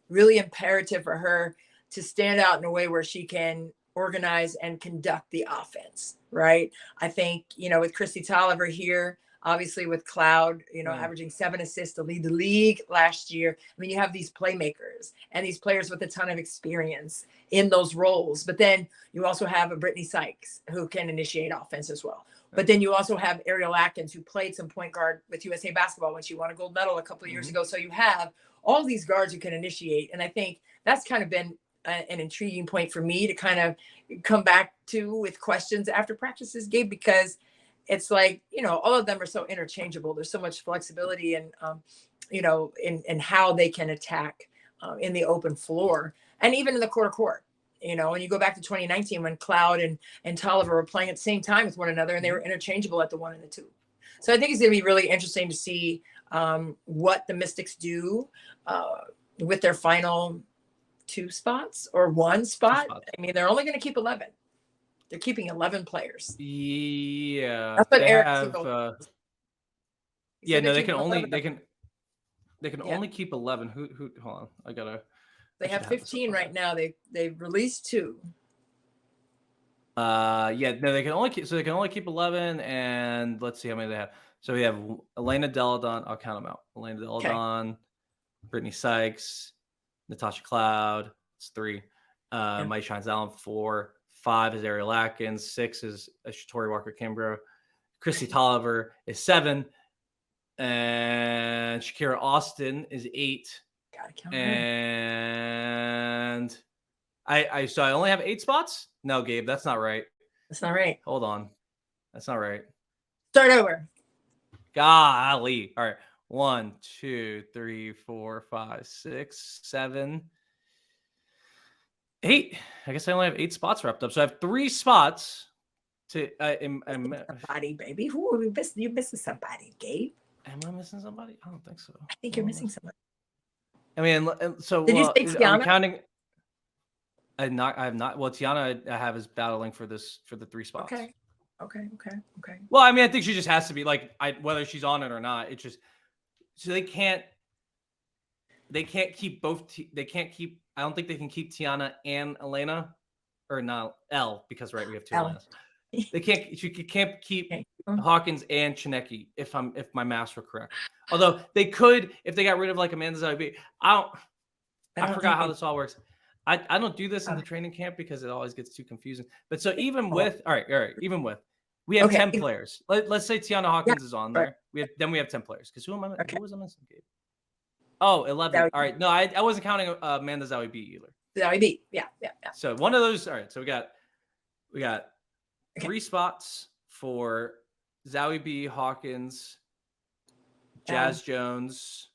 really imperative for her to stand out in a way where she can organize and conduct the offense, right? I think, with Christy Toliver here, obviously with Cloud, averaging 7 assists to lead the league last year. I mean, you have these playmakers and these players with a ton of experience in those roles. But then you also have a Brittany Sykes who can initiate offense as well. But then you also have Ariel Atkins, who played some point guard with USA basketball when she won a gold medal a couple of years ago. So you have all these guards who can initiate. And I think that's kind of been an intriguing point for me to kind of come back to with questions after practices, Gabe, because it's like, all of them are so interchangeable. There's so much flexibility and, in how they can attack in the open floor and even in the court. And you go back to 2019 when Cloud and Toliver were playing at the same time with one another, and they were interchangeable at the 1 and the 2. So I think it's going to be really interesting to see what the Mystics do with their final 2 spots or 1 spot. I mean, they're only going to keep 11. They're keeping 11 players. Yeah. That's what Eric they can only keep 11. Who hold on. I gotta. They have 15 right now. They've released 2. They can only keep 11, and let's see how many they have. So we have Elena Delle Donne. I'll count them out. Elena Delle Donne, Brittany Sykes, Natasha Cloud. It's 3. Mike Shines Allen 4. 5 is Ariel Atkins. 6 is Tori Walker-Kimbrough. Christy Toliver is 7, and Shakira Austin is 8. And I only have 8 spots? No, Gabe, that's not right. That's not right. Hold on. That's not right. Start over. Golly. All right. 1, 2, 3, 4, 5, 6, 7, 8. I guess I only have 8 spots wrapped up. So I have 3 spots to somebody, baby. Who are you missing? You're missing somebody, Gabe. Am I missing somebody? I don't think so. I think you're missing somebody. I mean, so did you say Tiana? I'm counting. I have not. Well, Tiana, I have is battling for the 3 spots. Okay. Well, I mean, I think she just has to be whether she's on it or not. It's just so they can't keep both. They can't keep. I don't think they can keep Tiana and Elena, or not L, because we have 2 Elenas. They can't. She can't keep Hawkins and Chinecki if my maths were correct. Although they could if they got rid of Amanda Zabi. I forgot how this all works. I don't do this in the training camp because it always gets too confusing. But so even with even with we have 10 players. Let's say Tiana Hawkins is on there. We have 10 players. Because who was I missing? Oh, 11. All right. No, I wasn't counting Amanda Zawi B either. Zawi B. Yeah. So one of those. All right. So we got 3 spots for Zawi B, Hawkins, Jazz Jones,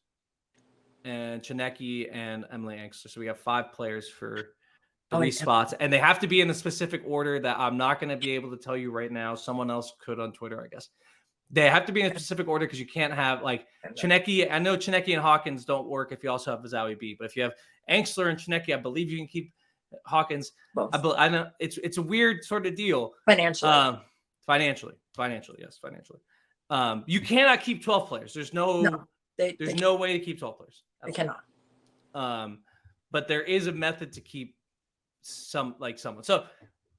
and Chinecki and Emily Engstler. So we have 5 players for 3 spots, and they have to be in a specific order that I'm not going to be able to tell you right now. Someone else could on Twitter, I guess. They have to be in a specific order because you can't have Chinecki. I know Chinecki and Hawkins don't work if you also have Zawi B, but if you have Engstler and Chinecki, I believe you can keep Hawkins. I know it's a weird sort of deal financially. Financially, yes, financially. You cannot keep 12 players. There's no way to keep 12 players. They cannot. But there is a method to keep someone. So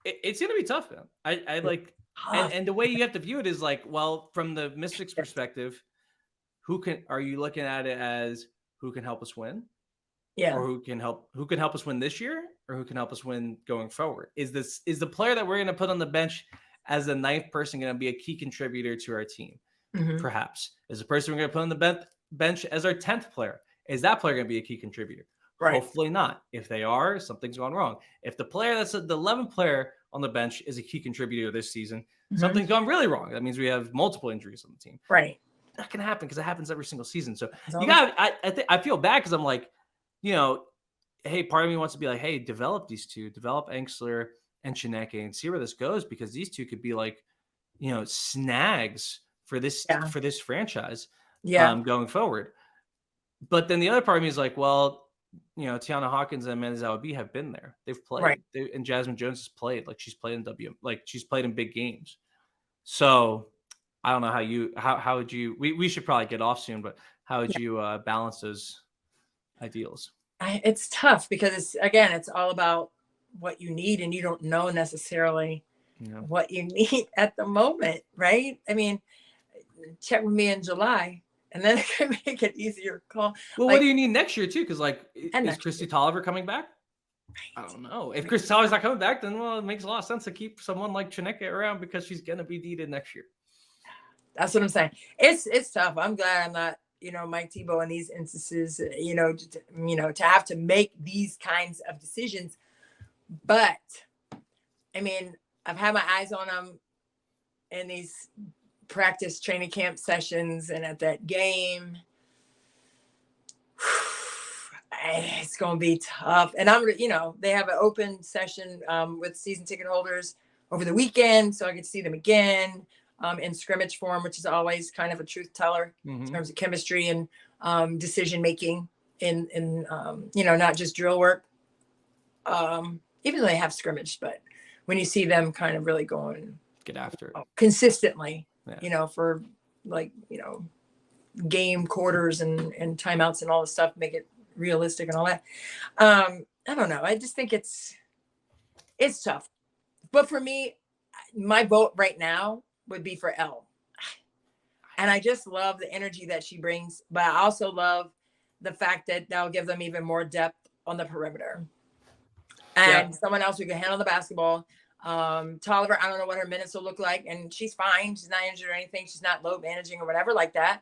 it's gonna be tough, man. I like, and the way you have to view it is from the Mystics perspective, are you looking at it as who can help us win? Yeah. Or who can help us win this year, or who can help us win going forward? Is the player that we're going to put on the bench as the 9th person going to be a key contributor to our team? Mm-hmm. Perhaps. Is the person we're going to put on the bench as our 10th player? Is that player going to be a key contributor? Right. Hopefully not. If they are, something's gone wrong. If the player that's the 11th player on the bench is a key contributor this season, something's gone really wrong. That means we have multiple injuries on the team. Right. That can happen because it happens every single season. So I feel bad because I'm hey, part of me wants to be hey, develop these 2, develop Engstler and Chinecki and see where this goes, because these 2 could be snags for this franchise going forward. But then the other part of me is Tiana Hawkins and Amanda Zawi have been there. They've played. Right. And Jasmine Jones has played. She's played in she's played in big games. So I don't know how would you we should probably get off soon, but how would you balance those ideals? It's tough because it's all about what you need, and you don't know necessarily what you need at the moment, right? I mean, check with me in July, and then it can make it easier call. Well, what do you need next year too? Because like, is Christy year. Toliver coming back? Right. I don't know. If Christy Toliver's not coming back, then well, it makes a lot of sense to keep someone like Chineke around because she's gonna be needed next year. That's what I'm saying. It's tough. I'm glad I'm not, Mike Tebow in these instances, to have to make these kinds of decisions. But I mean, I've had my eyes on him in these practice training camp sessions and at that game. It's going to be tough. And they have an open session with season ticket holders over the weekend. So I get to see them again in scrimmage form, which is always kind of a truth teller in terms of chemistry and decision-making in not just drill work. Even though they have scrimmage, but when you see them kind of really going get after it consistently, for game quarters and timeouts and all this stuff, make it realistic and all that. I don't know. I just think it's tough. But for me, my vote right now would be for Elle. And I just love the energy that she brings, but I also love the fact that that'll give them even more depth on the perimeter. And someone else who can handle the basketball. Toliver, I don't know what her minutes will look like, and she's fine. She's not injured or anything. She's not load managing or whatever like that.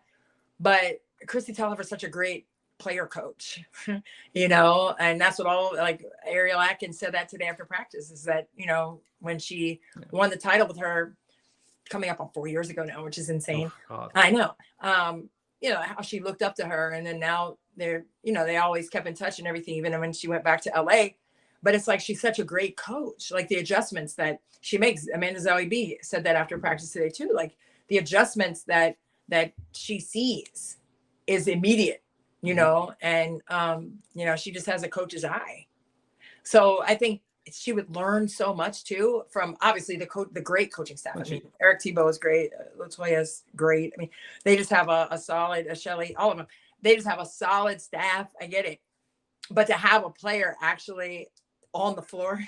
But Christy Toliver is such a great player coach, and that's what all Ariel Atkins said that today after practice is that, when she won the title with her coming up on 4 years ago now, which is insane. Oh, I know. How she looked up to her, and then now they're, they always kept in touch and everything, even when she went back to LA. But it's like she's such a great coach. Like the adjustments that she makes. Amanda Zoe B said that after practice today too. Like the adjustments that she sees is immediate, and she just has a coach's eye. So I think she would learn so much too from obviously the great coaching staff. I mean, Eric Tebow is great. Latoya's great. I mean, they just have a solid, Shelly, all of them. They just have a solid staff. I get it. But to have a player actually on the floor,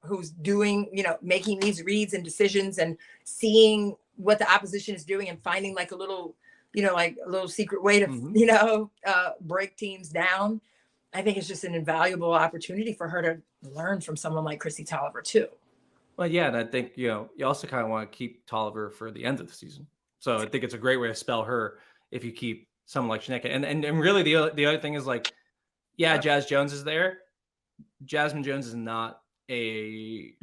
who's doing, making these reads and decisions and seeing what the opposition is doing and finding like a little, like a little secret way to, break teams down. I think it's just an invaluable opportunity for her to learn from someone like Christy Toliver too. Well, yeah. And I think, you also kind of want to keep Toliver for the end of the season. So I think it's a great way to spell her if you keep someone like Chineke. And really the other thing is like, Jazz Jones is there. Jasmine Jones is not a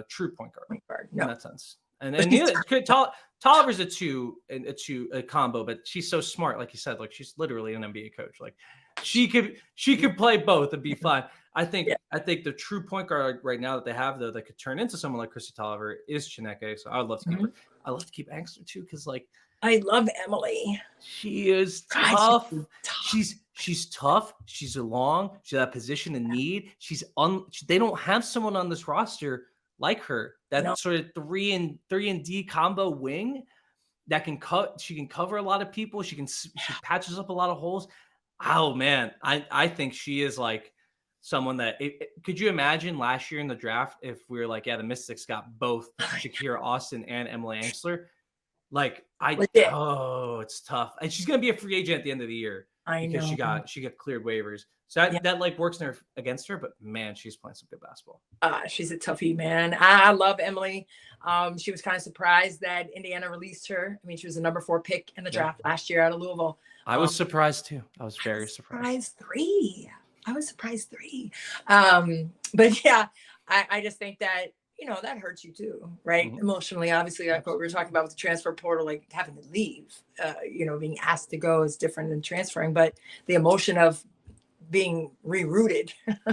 true point guard in that sense. And Toliver's a combo, but she's so smart, like you said, like she's literally an NBA coach. Like she could play both and be fine. I think the true point guard right now that they have though that could turn into someone like Christy Toliver is Chineke. So I would love to keep her. I love to keep Engstler too because like I love Emily. She is tough. She's tough. She's long. She's at a position of need. They don't have someone on this roster like her. That sort of 3 and D combo wing that can cut. She can cover a lot of people. She patches up a lot of holes. Oh man, I think she is like someone that. Could you imagine last year in the draft if we were like, the Mystics got both Shakira Austin and Emily Engstler? Like it's tough. And she's gonna be a free agent at the end of the year because she got cleared waivers. So that like works against her, but man, she's playing some good basketball. She's a toughie, man. I love Emily. She was kind of surprised that Indiana released her. I mean, she was the number 4 pick in the draft last year out of Louisville. I was surprised too. I was very surprised. I was surprised 3. But yeah, I just think that that hurts you too, right? Emotionally, obviously, like what we were talking about with the transfer portal, like having to leave, being asked to go is different than transferring, but the emotion of being rerouted,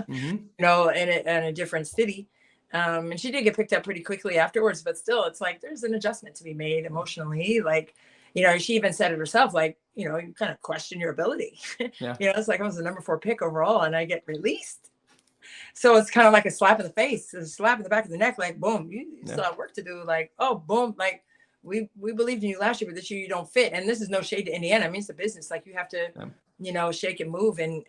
in a different city. And she did get picked up pretty quickly afterwards, but still it's like, there's an adjustment to be made emotionally. Like, she even said it herself, like, you kind of question your ability. It's like I was the number 4 pick overall and I get released. So it's kind of like a slap in the face, a slap in the back of the neck, like, boom, you still have work to do. Like, oh, boom, like we believed in you last year, but this year you don't fit. And this is no shade to Indiana. I mean, it's a business. Like you have to, shake and move and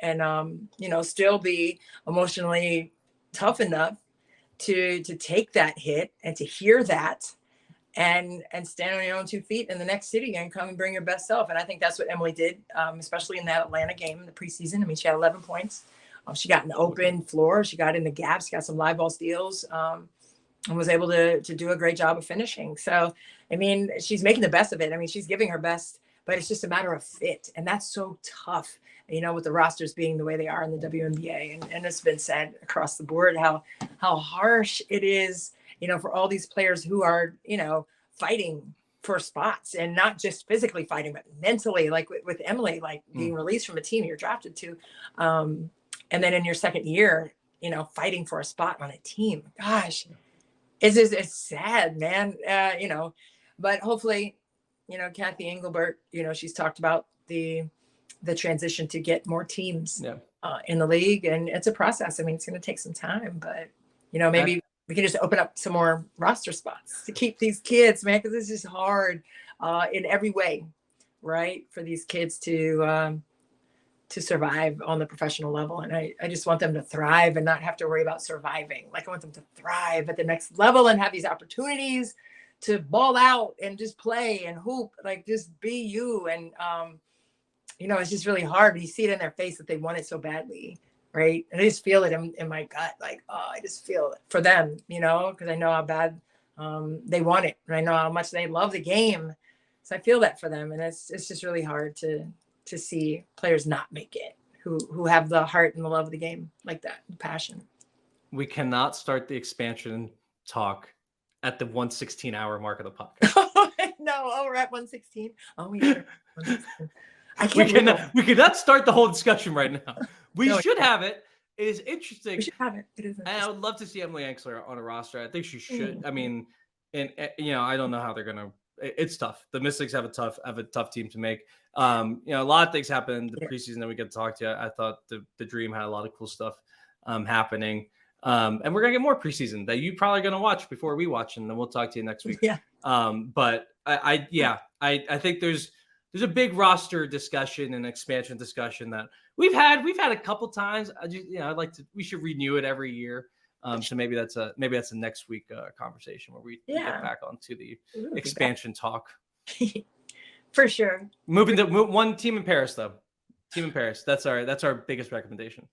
still be emotionally tough enough to take that hit and to hear that and stand on your own 2 feet in the next city and come and bring your best self. And I think that's what Emily did, especially in that Atlanta game in the preseason. I mean, she had 11 points. She got an open floor. She got in the gaps, got some live ball steals, and was able to do a great job of finishing. So, I mean, she's making the best of it. I mean, she's giving her best, but it's just a matter of fit. And that's so tough, you know, with the rosters being the way they are in the WNBA. And it's been said across the board how harsh it is, you know, for all these players who are, you know, fighting for spots, and not just physically fighting, but mentally, like with Emily, like being released from a team you're drafted to. And then in your second year, you know, fighting for a spot on a team. Gosh, it's sad, man. You know, but hopefully, you know, Kathy Engelbert, you know, she's talked about the transition to get more teams in the league. And it's a process. I mean, it's going to take some time, but, you know, maybe we can just open up some more roster spots to keep these kids, man, because this is hard in every way, right? For these kids to survive on the professional level. And I just want them to thrive and not have to worry about surviving. Like, I want them to thrive at the next level and have these opportunities to ball out and just play and hoop, like just be you. And, you know, it's just really hard. You see it in their face that they want it so badly. Right. And I just feel it in my gut. Like, oh, I just feel it for them, you know, because I know how bad they want it. And I know how much they love the game. So I feel that for them. And it's just really hard to see players not make it who have the heart and the love of the game like that, the passion. We cannot start the expansion talk at the 1:16 mark of the podcast. No, we're at 1:16. Oh, we are 1:16. We cannot start the whole discussion right now. We should have it. It is interesting. We should have it. It is interesting. And I would love to see Emily Engstler on a roster. I think she should. I mean, and you know, I don't know how they're gonna. It's tough. The Mystics have a tough team to make. You know, a lot of things happen in the preseason that we get to talk to. I thought the Dream had a lot of cool stuff happening. And we're gonna get more preseason that you probably gonna watch before we watch, and then we'll talk to you next week. Yeah. But I think there's a big roster discussion and expansion discussion that we've had a couple times. We should renew it every year. So maybe that's a next week conversation where we get back onto the expansion talk. For sure. Moving to one team in Paris, though. Team in Paris. That's our biggest recommendation.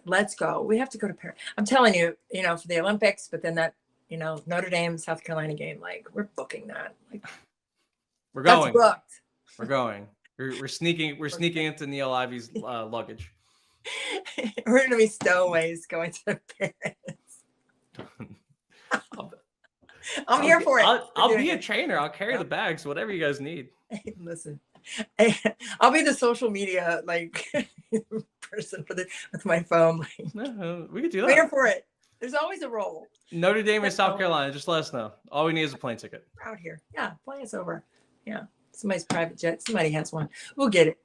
Let's go. We have to go to Paris. I'm telling you, you know, for the Olympics, but then that, you know, Notre Dame, South Carolina game, like, we're booking that. Like, we're going. That's booked. We're going. We're sneaking into Neil Ivy's luggage. We're gonna be stowaways going to Paris. I'm here for it. I'll be a trainer. I'll carry the bags, whatever you guys need. Hey, listen, I'll be the social media person with my phone. We could do that. I'm here for it. There's always a role. Notre Dame or South Carolina, just let us know. All we need is a plane ticket. We're out here. Yeah, fly us over. Yeah. Somebody's private jet. Somebody has one. We'll get it.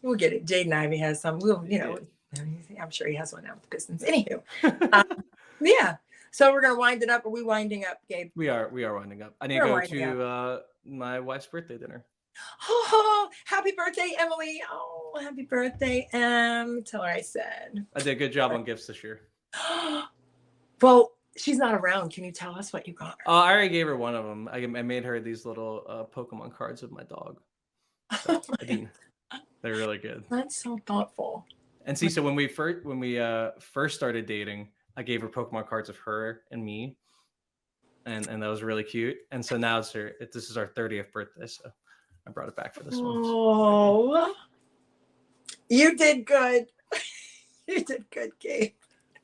Jaden Ivey has some. I'm sure he has one now with the Pistons. Anywho. Yeah. So we're going to wind it up. Are we winding up, Gabe? We are winding up. I need to go to my wife's birthday dinner. Oh, happy birthday, Emily. Oh, happy birthday, Em. Tell her I said. I did a good job on gifts this year. Well, she's not around. Can you tell us what you got her? I already gave her one of them. I made her these little Pokemon cards of my dog. So they're really good. That's so thoughtful. And see, so when we first started dating, I gave her Pokemon cards of her and me, and that was really cute. And so now this is our 30th birthday, so I brought it back for this one. Oh, you did good. You did good, Gabe.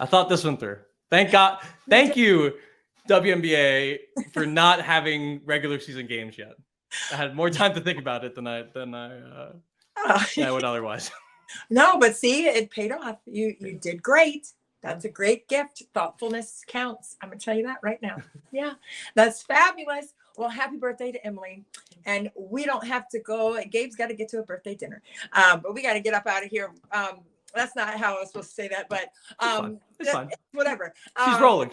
I thought this one through. Thank God. Thank you, WNBA, for not having regular season games yet. I had more time to think about it than I would otherwise. No, but see, it paid off. You did great. That's a great gift. Thoughtfulness counts. I'm going to tell you that right now. Yeah, that's fabulous. Well, happy birthday to Emily. And we don't have to go. Gabe's got to get to a birthday dinner. But we got to get up out of here. That's not how I was supposed to say that, but it's fine. Whatever. She's rolling.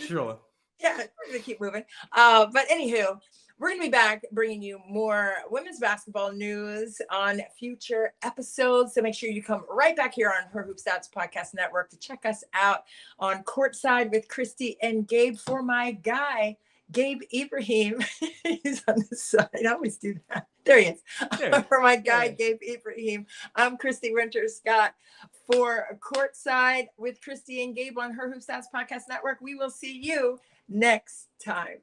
Yeah, we're going to keep moving. But anywho, we're going to be back bringing you more women's basketball news on future episodes. So make sure you come right back here on Her Hoop Stats Podcast Network to check us out on Courtside with Christy and Gabe. For my guy, Gabe Ibrahim, he's on the side. I always do that. There he is. For my guy, Gabe Ibrahim, I'm Christy Winter-Scott for Courtside with Christy and Gabe on Her Hoop Stats Podcast Network. We will see you next time.